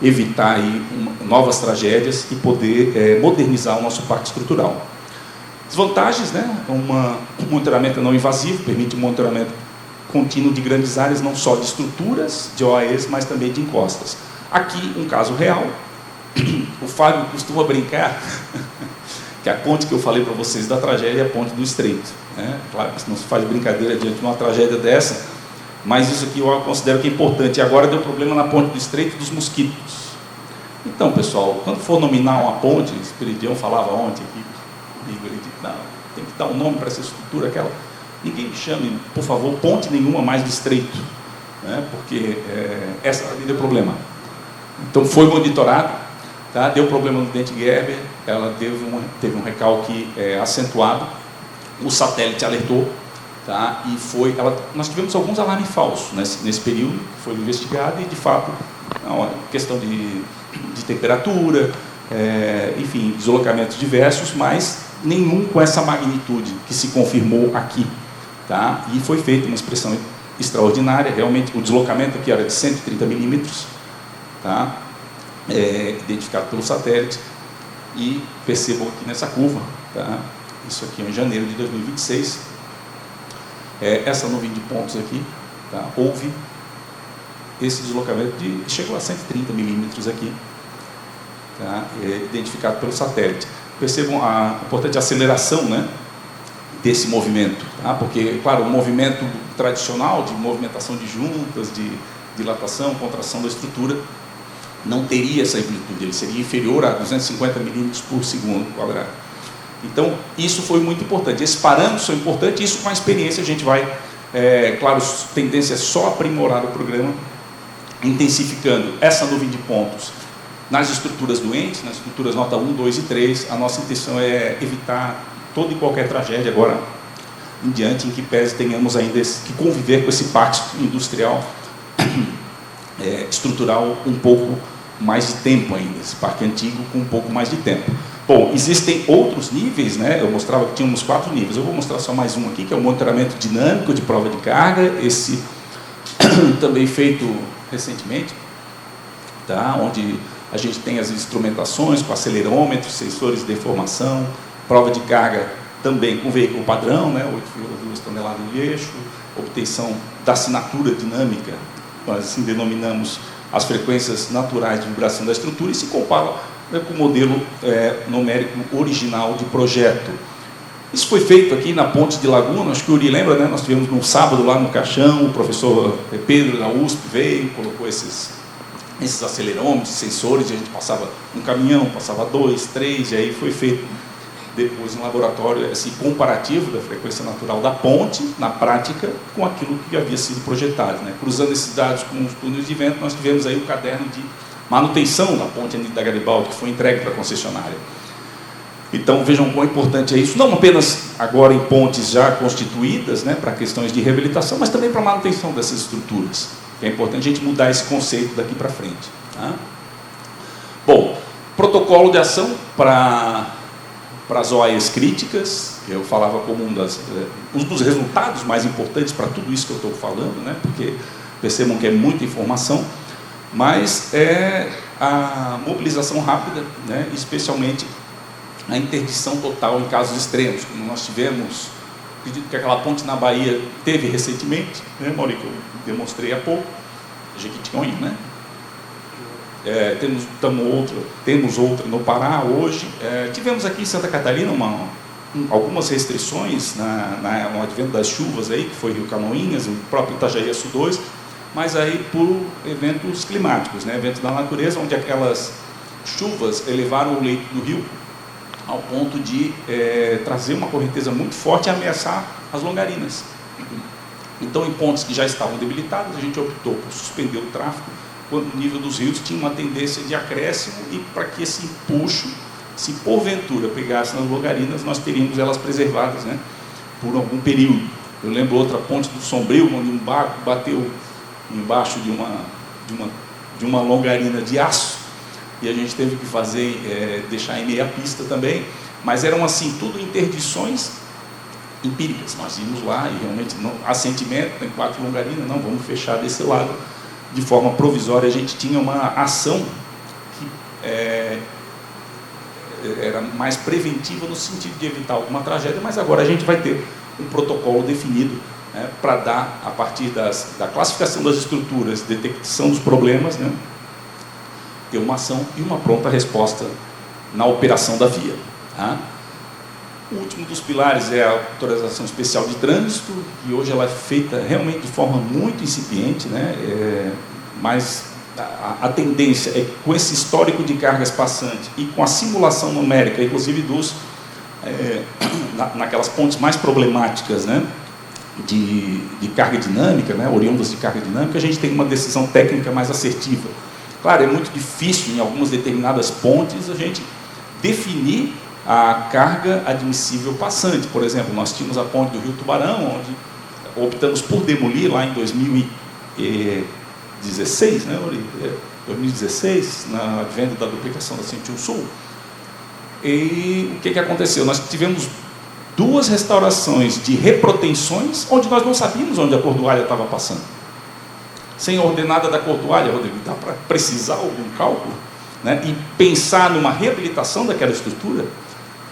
evitar aí novas tragédias e poder modernizar o nosso parque estrutural. Desvantagens, né? Um monitoramento não invasivo, permite um monitoramento contínuo de grandes áreas, não só de estruturas, de OAEs, mas também de encostas. Aqui, um caso real. O Fábio costuma brincar que a ponte que eu falei para vocês da tragédia é a ponte do Estreito, né? Claro que não se faz brincadeira diante de uma tragédia dessa, mas isso aqui eu considero que é importante. E agora deu problema na ponte do Estreito dos Mosquitos. Então, pessoal, quando for nominar uma ponte, o Esperidião falava ontem aqui, ele disse, não, tem que dar um nome para essa estrutura, aquela. Ninguém me chame, por favor, ponte nenhuma mais do Estreito, né? Porque essa ali deu problema. Então foi monitorado, tá? Deu problema no dente Gerber, ela teve um recalque acentuado, o satélite alertou, tá? E nós tivemos alguns alarmes falsos nesse período, foi investigado e de fato, questão de temperatura, enfim, deslocamentos diversos, mas nenhum com essa magnitude que se confirmou aqui, tá? E foi feita uma inspeção extraordinária, realmente o deslocamento aqui era de 130 milímetros, tá? Identificado pelo satélite, e percebam aqui nessa curva, tá? Isso aqui é em janeiro de 2026, essa nuvem de pontos aqui, tá? Houve esse deslocamento chegou a 130 milímetros aqui, tá? Identificado pelo satélite. Percebam a importante aceleração, né, desse movimento, tá? Porque, claro, o movimento tradicional de movimentação de juntas, de dilatação, contração da estrutura, não teria essa amplitude, ele seria inferior a 250 milímetros por segundo quadrado. Então, isso foi muito importante. Esses parâmetros são importantes, isso com a experiência a gente vai, claro, tendência é só aprimorar o programa, intensificando essa nuvem de pontos nas estruturas doentes, nas estruturas nota 1, 2 e 3, a nossa intenção é evitar toda e qualquer tragédia agora em diante, em que pese tenhamos ainda que conviver com esse parque industrial estrutural um pouco mais de tempo ainda, esse parque antigo com um pouco mais de tempo. Bom, existem outros níveis, né? Eu mostrava que tínhamos 4 níveis, eu vou mostrar só mais um aqui, que é o monitoramento dinâmico de prova de carga, esse também feito recentemente, tá? Onde A gente tem as instrumentações com acelerômetros, sensores de deformação, prova de carga também com veículo padrão, né, 8,2 toneladas de eixo, obtenção da assinatura dinâmica, nós assim denominamos as frequências naturais de vibração da estrutura, e se compara, né, com o modelo numérico original de projeto. Isso foi feito aqui na Ponte de Laguna, acho que o Uri lembra, né? Nós tivemos no sábado lá no Caixão, o professor Pedro da USP veio, colocou esses acelerômetros, sensores, e a gente passava um caminhão, passava 2, 3, e aí foi feito depois em laboratório esse comparativo da frequência natural da ponte, na prática, com aquilo que havia sido projetado, né? Cruzando esses dados com os túneis de vento, nós tivemos aí o caderno de manutenção da ponte da Garibaldi, que foi entregue para a concessionária. Então, vejam quão importante é isso, não apenas agora em pontes já constituídas, né, para questões de reabilitação, mas também para a manutenção dessas estruturas. É importante a gente mudar esse conceito daqui para frente. Tá? Bom, protocolo de ação para as OAEs críticas, que eu falava como um dos resultados mais importantes para tudo isso que eu estou falando, né, porque percebam que é muita informação, mas é a mobilização rápida, né, especialmente a interdição total em casos extremos, como nós tivemos, acredito que aquela ponte na Bahia teve recentemente, né, Maurício, que eu demonstrei há pouco, Jequitinhonha, né? Temos outra no Pará hoje. Tivemos aqui em Santa Catarina algumas restrições no advento das chuvas, aí, que foi Rio Canoinhas, o próprio Itajaí-Açu 2, mas aí por eventos climáticos, né, eventos da natureza, onde aquelas chuvas elevaram o leito do rio ao ponto de trazer uma correnteza muito forte e ameaçar as longarinas. Então, em pontes que já estavam debilitadas, a gente optou por suspender o tráfego quando o nível dos rios tinha uma tendência de acréscimo, e para que esse empuxo, se porventura pegasse nas longarinas, nós teríamos elas preservadas, né, por algum período. Eu lembro outra ponte do Sombrio, onde um barco bateu embaixo de uma longarina de aço, e a gente teve que fazer, deixar em meia pista também, mas eram assim, tudo interdições empíricas. Nós íamos lá e realmente, não, assentimento, tem 4 longarinas, não, vamos fechar desse lado, de forma provisória. A gente tinha uma ação que era mais preventiva no sentido de evitar alguma tragédia, mas agora a gente vai ter um protocolo definido, né, para dar, a partir da classificação das estruturas, detecção dos problemas, né, ter uma ação e uma pronta resposta na operação da via. Tá? O último dos pilares é a autorização especial de trânsito, e hoje ela é feita realmente de forma muito incipiente, né? Mas a tendência é que, com esse histórico de cargas passantes e com a simulação numérica, inclusive naquelas pontes mais problemáticas, né, de carga dinâmica, né, oriundas de carga dinâmica, a gente tem uma decisão técnica mais assertiva. Claro, é muito difícil em algumas determinadas pontes a gente definir a carga admissível passante. Por exemplo, nós tínhamos a ponte do Rio Tubarão, onde optamos por demolir lá em 2016, né, 2016, na advento da duplicação da 101 Sul. E o que aconteceu? Nós tivemos 2 restaurações de reprotensões, onde nós não sabíamos onde a cordoalha estava passando. Sem ordenada da cordoalha, Rodrigo, dá para precisar algum cálculo, né, e pensar numa reabilitação daquela estrutura?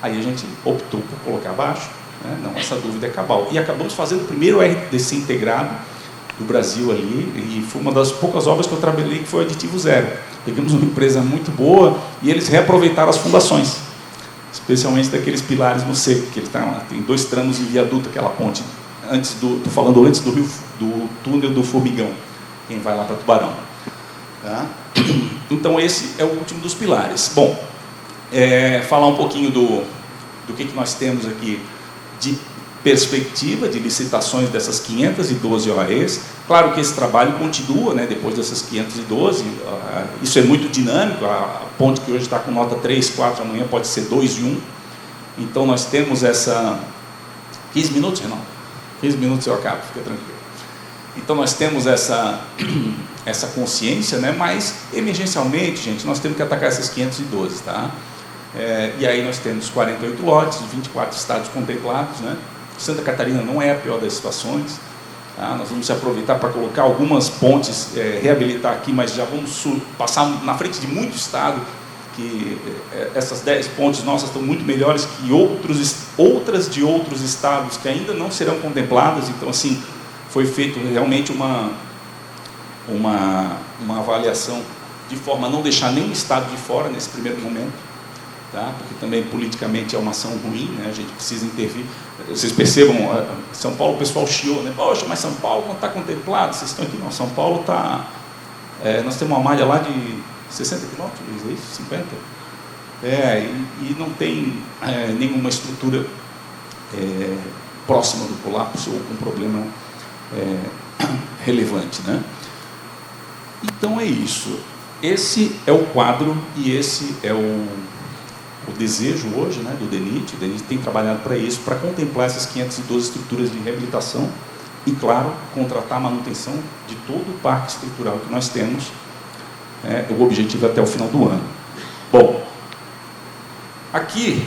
Aí a gente optou por colocar abaixo, né? Não, essa dúvida é cabal. E acabamos fazendo o primeiro RDC integrado do Brasil ali, e foi uma das poucas obras que eu trabalhei que foi o aditivo zero. Pegamos uma empresa muito boa e eles reaproveitaram as fundações, especialmente daqueles pilares no seco, que ele tem 2 tramos de viaduto, aquela ponte, estou falando antes do túnel do Formigão, quem vai lá para Tubarão. Tá? Então, esse é o último dos pilares. Bom, falar um pouquinho do que nós temos aqui de perspectiva de licitações dessas 512 OAEs. Claro que esse trabalho continua, né, depois dessas 512, isso é muito dinâmico. A ponte que hoje está com nota 3, 4, amanhã pode ser 2 e 1. Então, nós temos essa... 15 minutos, Renato? 15 minutos eu acabo, fica tranquilo. Então, nós temos essa consciência, né? Mas, emergencialmente, gente, nós temos que atacar essas 512, tá? E aí nós temos 48 lotes, 24 estados contemplados, né? Santa Catarina não é a pior das situações. Tá? Nós vamos aproveitar para colocar algumas pontes, reabilitar aqui, mas já vamos passar na frente de muito estado, que essas 10 pontes nossas estão muito melhores que outras de outros estados que ainda não serão contempladas. Então, assim, foi feito realmente uma avaliação de forma a não deixar nenhum estado de fora nesse primeiro momento, tá? Porque também politicamente é uma ação ruim, né? A gente precisa intervir. Vocês percebam, São Paulo, o pessoal chiou, né? Poxa, mas São Paulo não está contemplado, vocês estão aqui. Não, São Paulo está... nós temos uma malha lá de 60 quilômetros, é isso? 50? E não tem nenhuma estrutura próxima do colapso ou com problema relevante, né? Então é isso. Esse é o quadro e esse é o desejo hoje, né, do DENIT. O DENIT tem trabalhado para isso, para contemplar essas 512 estruturas de reabilitação e, claro, contratar a manutenção de todo o parque estrutural que nós temos. O objetivo é até o final do ano. Bom, aqui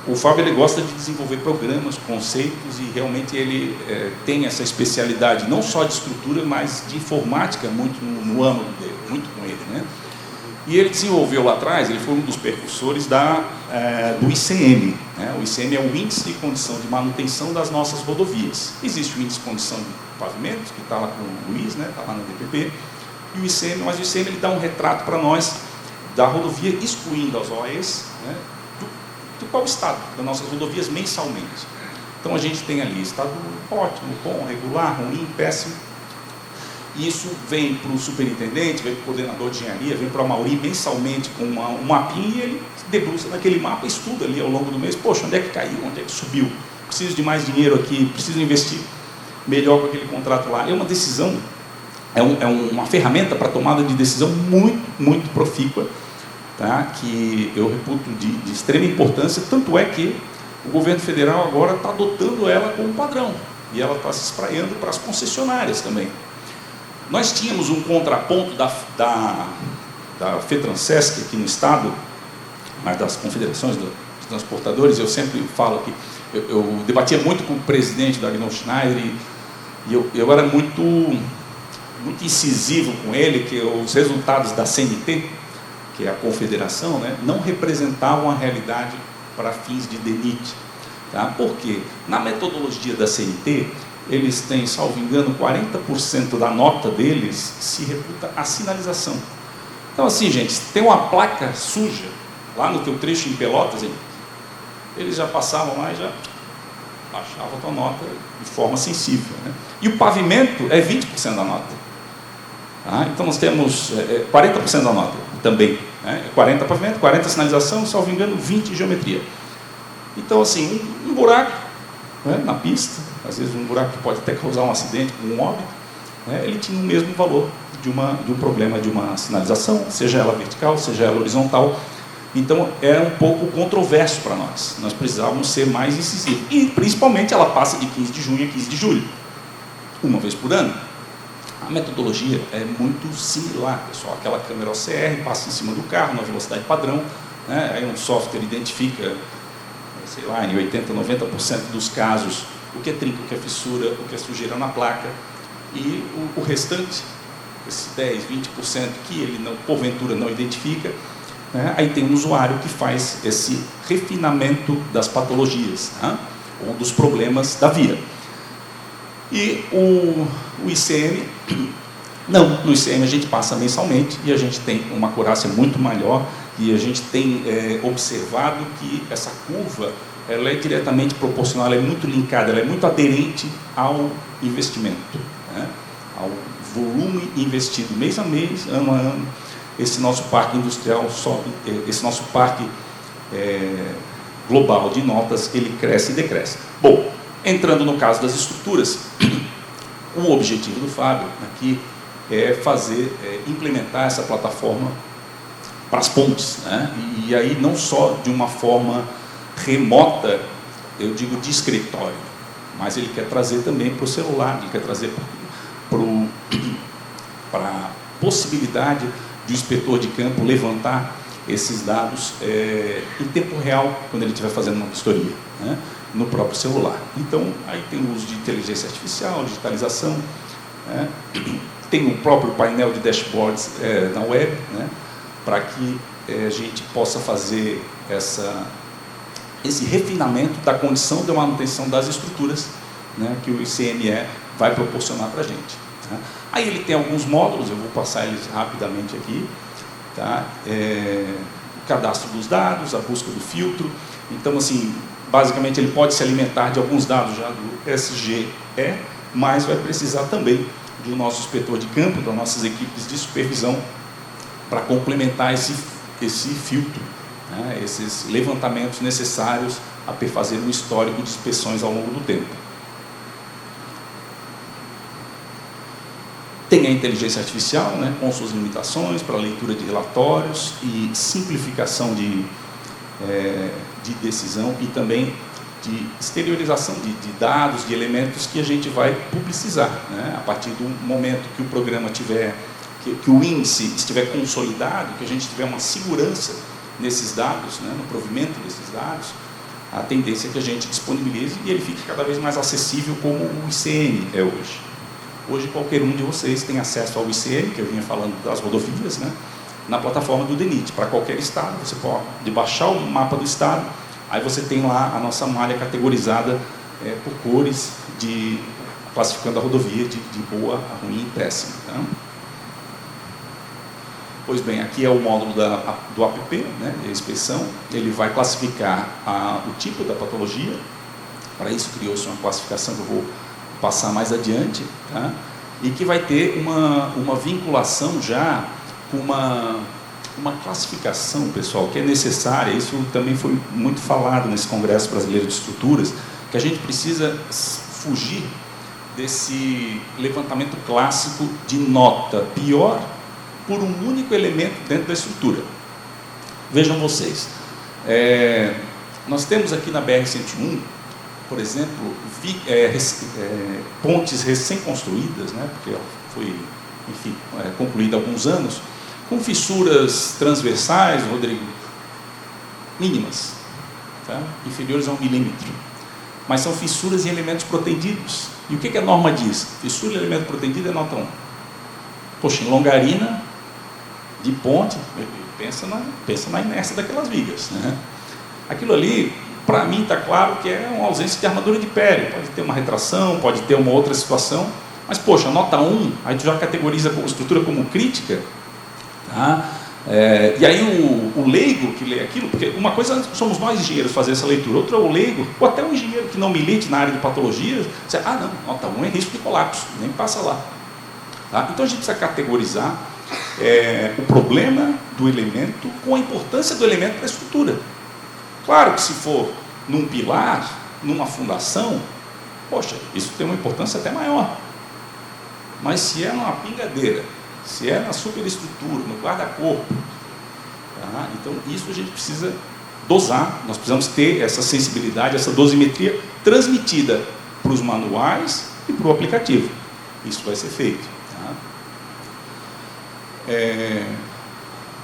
o Fábio ele gosta de desenvolver programas, conceitos, e realmente ele tem essa especialidade não só de estrutura, mas de informática muito no âmbito dele, muito com ele, né? E ele desenvolveu lá atrás, ele foi um dos percursores do ICM, né? O ICM é o Índice de Condição de Manutenção das nossas rodovias. Existe o Índice de Condição de Pavimentos, que está lá com o Luiz, né? Está lá no DPP, e o ICM, mas o ICM ele dá um retrato para nós da rodovia, excluindo as OEs, né? De qual estado das nossas rodovias mensalmente. Então a gente tem ali estado ótimo, bom, regular, ruim, péssimo. E isso vem para o superintendente, vem para o coordenador de engenharia, vem para o Amauri mensalmente com um mapinha, e ele debruça naquele mapa, estuda ali ao longo do mês, poxa, onde é que caiu, onde é que subiu, preciso de mais dinheiro aqui, preciso investir melhor com aquele contrato lá. É uma decisão, uma ferramenta para tomada de decisão muito, muito profícua, tá? Que eu reputo de extrema importância, tanto é que o governo federal agora está adotando ela como padrão, e ela está se espraiando para as concessionárias também. Nós tínhamos um contraponto da FETRANSESC aqui no estado, mas das confederações de transportadores. Eu sempre falo que eu debatia muito com o presidente da Agnaldo Schneider, e eu era muito incisivo com ele, que os resultados da CNT, que é a confederação, né, não representavam a realidade para fins de DENIT. Tá? Porque na metodologia da CNT, eles têm, salvo engano, 40% da nota deles se reputa a sinalização. Então, assim, gente, tem uma placa suja lá no teu trecho em Pelotas, eles já passavam lá e já baixavam a tua nota de forma sensível, né? E o pavimento é 20% da nota. Tá? Então, nós temos 40% da nota também, né? 40 pavimento, 40 sinalização, salvo engano, 20 geometria. Então, assim, um buraco, né, na pista, às vezes um buraco que pode até causar um acidente, um óbito, né, ele tinha o mesmo valor de um problema de uma sinalização, seja ela vertical, seja ela horizontal. Então, é um pouco controverso para nós. Nós precisávamos ser mais incisivos. E, principalmente, ela passa de 15 de junho a 15 de julho, uma vez por ano. A metodologia é muito similar, pessoal. Aquela câmera OCR passa em cima do carro, na velocidade padrão, né? Aí um software identifica, sei lá, em 80%, 90% dos casos, o que é trinco, o que é fissura, o que é sujeira na placa, e o restante, esses 10%, 20% que ele, não, porventura, não identifica, né? Aí tem um usuário que faz esse refinamento das patologias, né? Ou dos problemas da via. E o ICM, não, no ICM a gente passa mensalmente e a gente tem uma acurácia muito maior, e a gente tem observado que essa curva ela é diretamente proporcional, ela é muito linkada, ela é muito aderente ao investimento, né? Ao volume investido mês a mês, ano a ano. Esse nosso parque industrial sobe, esse nosso parque global de notas, ele cresce e decresce. Bom, entrando no caso das estruturas, o objetivo do Fábio aqui é implementar essa plataforma para as pontes, né? E aí não só de uma forma remota, eu digo de escritório, mas ele quer trazer também para o celular, ele quer trazer para a possibilidade de o inspetor de campo levantar esses dados em tempo real, quando ele estiver fazendo uma vistoria, né? no próprio celular. Então, aí tem o uso de inteligência artificial, digitalização, né? Tem o próprio painel de dashboards na web, né? Para que a gente possa fazer esse refinamento da condição de manutenção das estruturas, né? Que o ICME vai proporcionar para a gente. Tá? Aí ele tem alguns módulos, eu vou passar eles rapidamente aqui. Tá? O cadastro dos dados, a busca do filtro. Então, assim, basicamente ele pode se alimentar de alguns dados já do SGE, mas vai precisar também do nosso inspetor de campo, das nossas equipes de supervisão, para complementar esse filtro, né? Esses levantamentos necessários a fazer um histórico de inspeções ao longo do tempo. Tem a inteligência artificial, né, com suas limitações para leitura de relatórios e simplificação de decisão e também de exteriorização de dados, de elementos que a gente vai publicizar, né, a partir do momento que o programa tiver, que o índice estiver consolidado, que a gente tiver uma segurança nesses dados, né, no provimento desses dados, a tendência é que a gente disponibilize e ele fique cada vez mais acessível como o ICM é hoje. Hoje, qualquer um de vocês tem acesso ao ICM, que eu vinha falando das rodovias, né, na plataforma do DENIT. Para qualquer estado, você pode baixar o mapa do estado, aí você tem lá a nossa malha categorizada por cores, classificando a rodovia de boa a ruim e péssima. Tá? Pois bem, aqui é o módulo do APP, né, de inspeção. Ele vai classificar o tipo da patologia. Para isso, criou-se uma classificação que eu vou passar mais adiante, tá? E que vai ter uma vinculação já com uma classificação, pessoal, que é necessária. Isso também foi muito falado nesse Congresso Brasileiro de Estruturas, que a gente precisa fugir desse levantamento clássico de nota pior por um único elemento dentro da estrutura. Vejam vocês, nós temos aqui na BR-101, por exemplo, pontes recém-construídas, né, porque ela foi, enfim, concluída há alguns anos, com fissuras transversais, Rodrigo, mínimas, tá? Inferiores a 1 milímetro. Mas são fissuras em elementos protendidos. E o que a norma diz? Fissura em elemento protendido é nota 1. Poxa, em longarina de ponte, pensa na inércia daquelas vigas, né? Aquilo ali, para mim, está claro que é uma ausência de armadura de pele. Pode ter uma retração, pode ter uma outra situação, mas, poxa, nota 1, aí tu já categoriza a estrutura como crítica, tá? E aí o leigo que lê aquilo, porque uma coisa somos nós engenheiros fazer essa leitura, outra é o leigo, ou até um engenheiro que não milite na área de patologia, você, não, nota 1 é risco de colapso, nem passa lá. Tá? Então a gente precisa categorizar o problema do elemento com a importância do elemento para a estrutura. Claro que se for num pilar, numa fundação, poxa, isso tem uma importância até maior. Mas se é numa pingadeira, se é na superestrutura, no guarda-corpo, tá? Então isso a gente precisa dosar, nós precisamos ter essa sensibilidade, essa dosimetria transmitida para os manuais e para o aplicativo. Isso vai ser feito. Tá?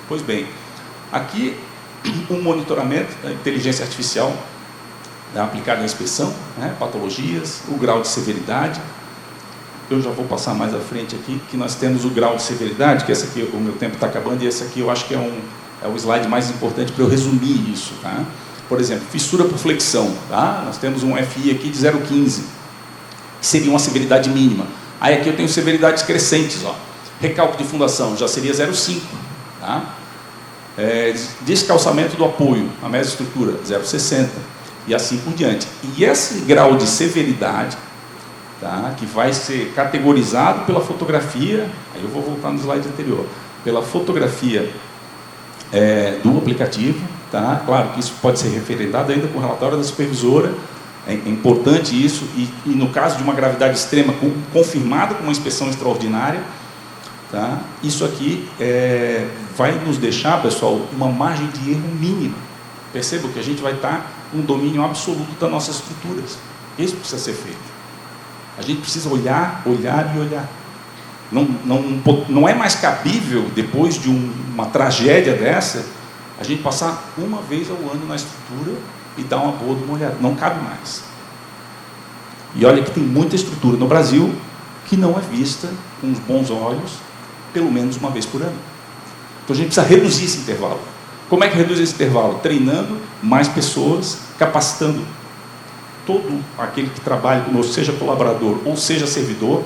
Pois bem, aqui um monitoramento da inteligência artificial aplicada à inspeção, né, patologias, o grau de severidade. Eu já vou passar mais à frente aqui, que nós temos o grau de severidade, que esse aqui, o meu tempo está acabando, e esse aqui eu acho que é o slide mais importante para eu resumir isso. Tá? Por exemplo, fissura por flexão. Tá? Nós temos um FI aqui de 0,15, que seria uma severidade mínima. Aí aqui eu tenho severidades crescentes. Ó. Recalque de fundação já seria 0,5. Tá? Descalçamento do apoio, a mesoestrutura, 0,60. E assim por diante. E esse grau de severidade, tá, que vai ser categorizado pela fotografia, aí eu vou voltar no slide anterior, pela fotografia do aplicativo, tá? Claro que isso pode ser referendado ainda com o relatório da supervisora, é importante isso, e no caso de uma gravidade extrema, confirmado com uma inspeção extraordinária, tá? Isso aqui vai nos deixar, pessoal, uma margem de erro mínima. Perceba que a gente vai estar com um domínio absoluto das nossas estruturas. Isso precisa ser feito. A gente precisa olhar e olhar. Não é mais cabível, depois de uma tragédia dessa, a gente passar uma vez ao ano na estrutura e dar uma boa de uma olhada. Não cabe mais. E olha que tem muita estrutura no Brasil que não é vista com os bons olhos, pelo menos uma vez por ano. Então a gente precisa reduzir esse intervalo. Como é que reduz esse intervalo? Treinando mais pessoas, capacitando todo aquele que trabalha conosco, seja colaborador ou seja servidor.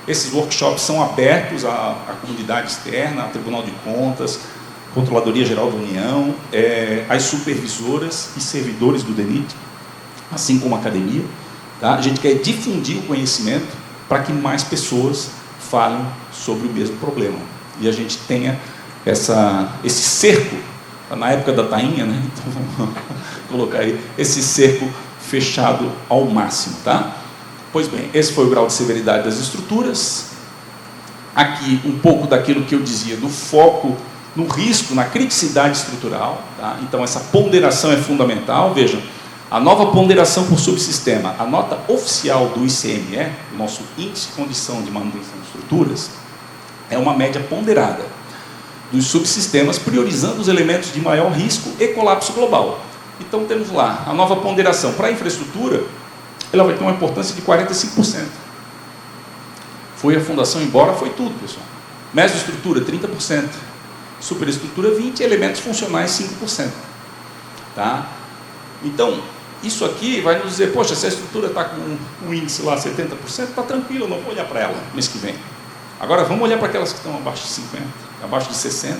Esses workshops são abertos à comunidade externa, ao Tribunal de Contas, Controladoria Geral da União, às supervisoras e servidores do DENIT, assim como a academia. Tá? A gente quer difundir o conhecimento para que mais pessoas falem sobre o mesmo problema. E a gente tenha esse cerco, na época da tainha, né? Então vamos colocar aí, esse cerco fechado ao máximo. Tá? Pois bem, esse foi o grau de severidade das estruturas. Aqui um pouco daquilo que eu dizia, do foco no risco, na criticidade estrutural. Tá? Então essa ponderação é fundamental. Vejam, a nova ponderação por subsistema, a nota oficial do ICME, o nosso Índice de Condição de Manutenção de Estruturas, é uma média ponderada dos subsistemas, priorizando os elementos de maior risco e colapso global. Então temos lá a nova ponderação para a infraestrutura, ela vai ter uma importância de 45%. Foi a fundação embora, foi tudo, pessoal. Mesoestrutura, 30%. Superestrutura, 20%. Elementos funcionais, 5%. Tá? Então, isso aqui vai nos dizer, poxa, se a estrutura está com um índice lá 70%, está tranquilo, eu não vou olhar para ela mês que vem. Agora, vamos olhar para aquelas que estão abaixo de 50%, abaixo de 60%,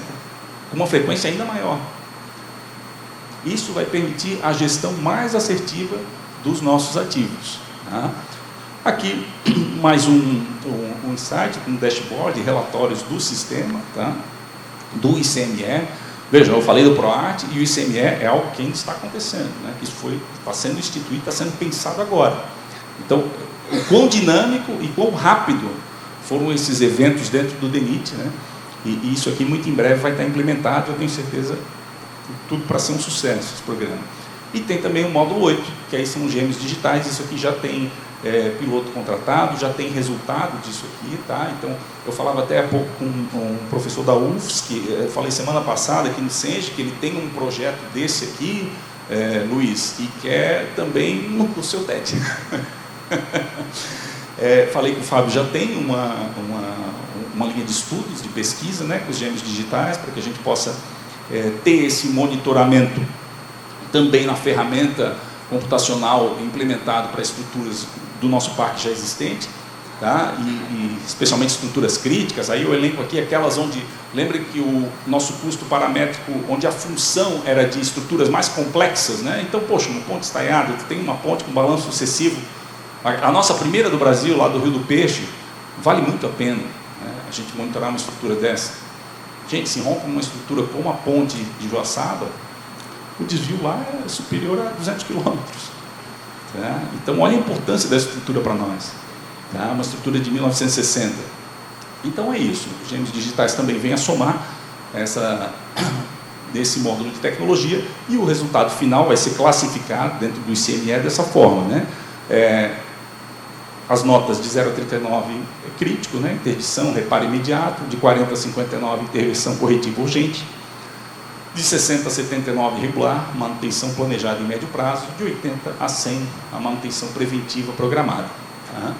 com uma frequência ainda maior. Isso vai permitir a gestão mais assertiva dos nossos ativos. Tá? Aqui, mais um insight, um dashboard, relatórios do sistema, tá? Do ICME. Vejam, eu falei do PROARTE e o ICME é algo que ainda está acontecendo, né? Isso está sendo instituído, está sendo pensado agora. Então, o quão dinâmico e quão rápido foram esses eventos dentro do DENIT, né? E isso aqui muito em breve vai estar implementado, eu tenho certeza, tudo para ser um sucesso esse programa. E tem também o módulo 8, que aí são os gêmeos digitais, isso aqui já tem piloto contratado, já tem resultado disso aqui, tá? Então, eu falava até há pouco com um professor da UFSC, falei semana passada aqui no SENGE, que ele tem um projeto desse aqui, Luiz, e quer também no seu TED. Falei que o Fábio já tem uma linha de estudos, de pesquisa, né, com os gêmeos digitais, para que a gente possa ter esse monitoramento também na ferramenta computacional implementado para estruturas do nosso parque já existente, tá? E especialmente estruturas críticas. Aí eu elenco aqui aquelas onde, lembrem que o nosso custo paramétrico, onde a função era de estruturas mais complexas, né? Então, poxa, uma ponte estaiada, tem uma ponte com balanço sucessivo, a nossa primeira do Brasil, lá do Rio do Peixe, vale muito a pena, né, a gente monitorar uma estrutura dessa. Gente, se rompe uma estrutura como a ponte de Joaçaba, o desvio lá é superior a 200 quilômetros. Tá? Então, olha a importância dessa estrutura para nós. Tá? Uma estrutura de 1960. Então, é isso. Os gêmeos digitais também vêm a somar desse módulo de tecnologia e o resultado final vai ser classificado dentro do ICME dessa forma. Né? As notas de 0 a 39 é crítico, né? Interdição, reparo imediato, de 40 a 59, intervenção corretiva urgente, de 60 a 79, regular, manutenção planejada em médio prazo, de 80 a 100, a manutenção preventiva programada. Tá?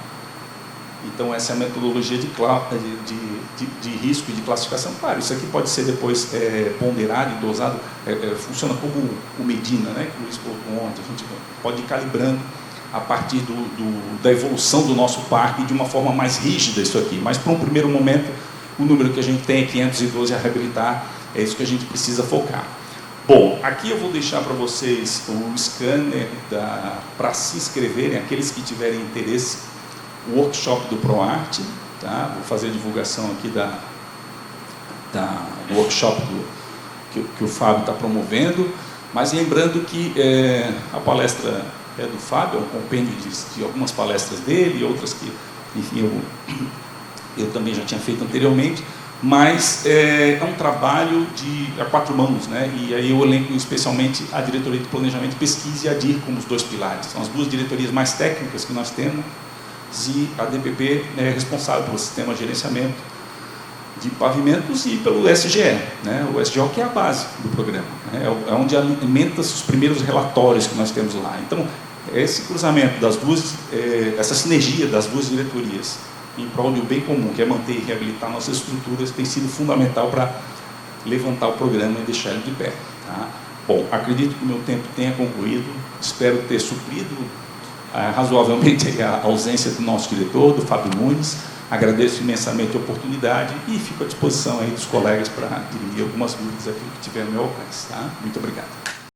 Então, essa é a metodologia de risco e de classificação. Claro, isso aqui pode ser depois ponderado e dosado, funciona como o Medina, né, que o Luiz colocou ontem, a gente pode ir calibrando a partir da evolução do nosso parque de uma forma mais rígida isso aqui. Mas, para um primeiro momento, o número que a gente tem é 512 a reabilitar, é isso que a gente precisa focar. Bom, aqui eu vou deixar para vocês o scanner para se inscreverem, aqueles que tiverem interesse, o workshop do PROARTE, tá? Vou fazer a divulgação aqui do workshop que o Fábio está promovendo, mas lembrando que a palestra é do Fábio, é um compêndio de algumas palestras dele, e outras que, enfim, eu também já tinha feito anteriormente, mas é um trabalho a 4 mãos, né? E aí eu elenco especialmente a Diretoria de Planejamento e Pesquisa e a DIR como os 2 pilares. São as 2 diretorias mais técnicas que nós temos, e a DPP é responsável pelo sistema de gerenciamento de pavimentos e pelo SGE, né? O SGE que é a base do programa, né? É onde alimenta os primeiros relatórios que nós temos lá. Então, esse cruzamento das duas, essa sinergia das duas diretorias em prol de um bem comum, que é manter e reabilitar nossas estruturas, tem sido fundamental para levantar o programa e deixar ele de pé. Tá? Bom, acredito que o meu tempo tenha concluído, espero ter suprido razoavelmente a ausência do nosso diretor, do Fábio Nunes. Agradeço imensamente a oportunidade e fico à disposição aí dos colegas para dirimir algumas dúvidas aqui que tiver ao meu alcance. Tá? Muito obrigado.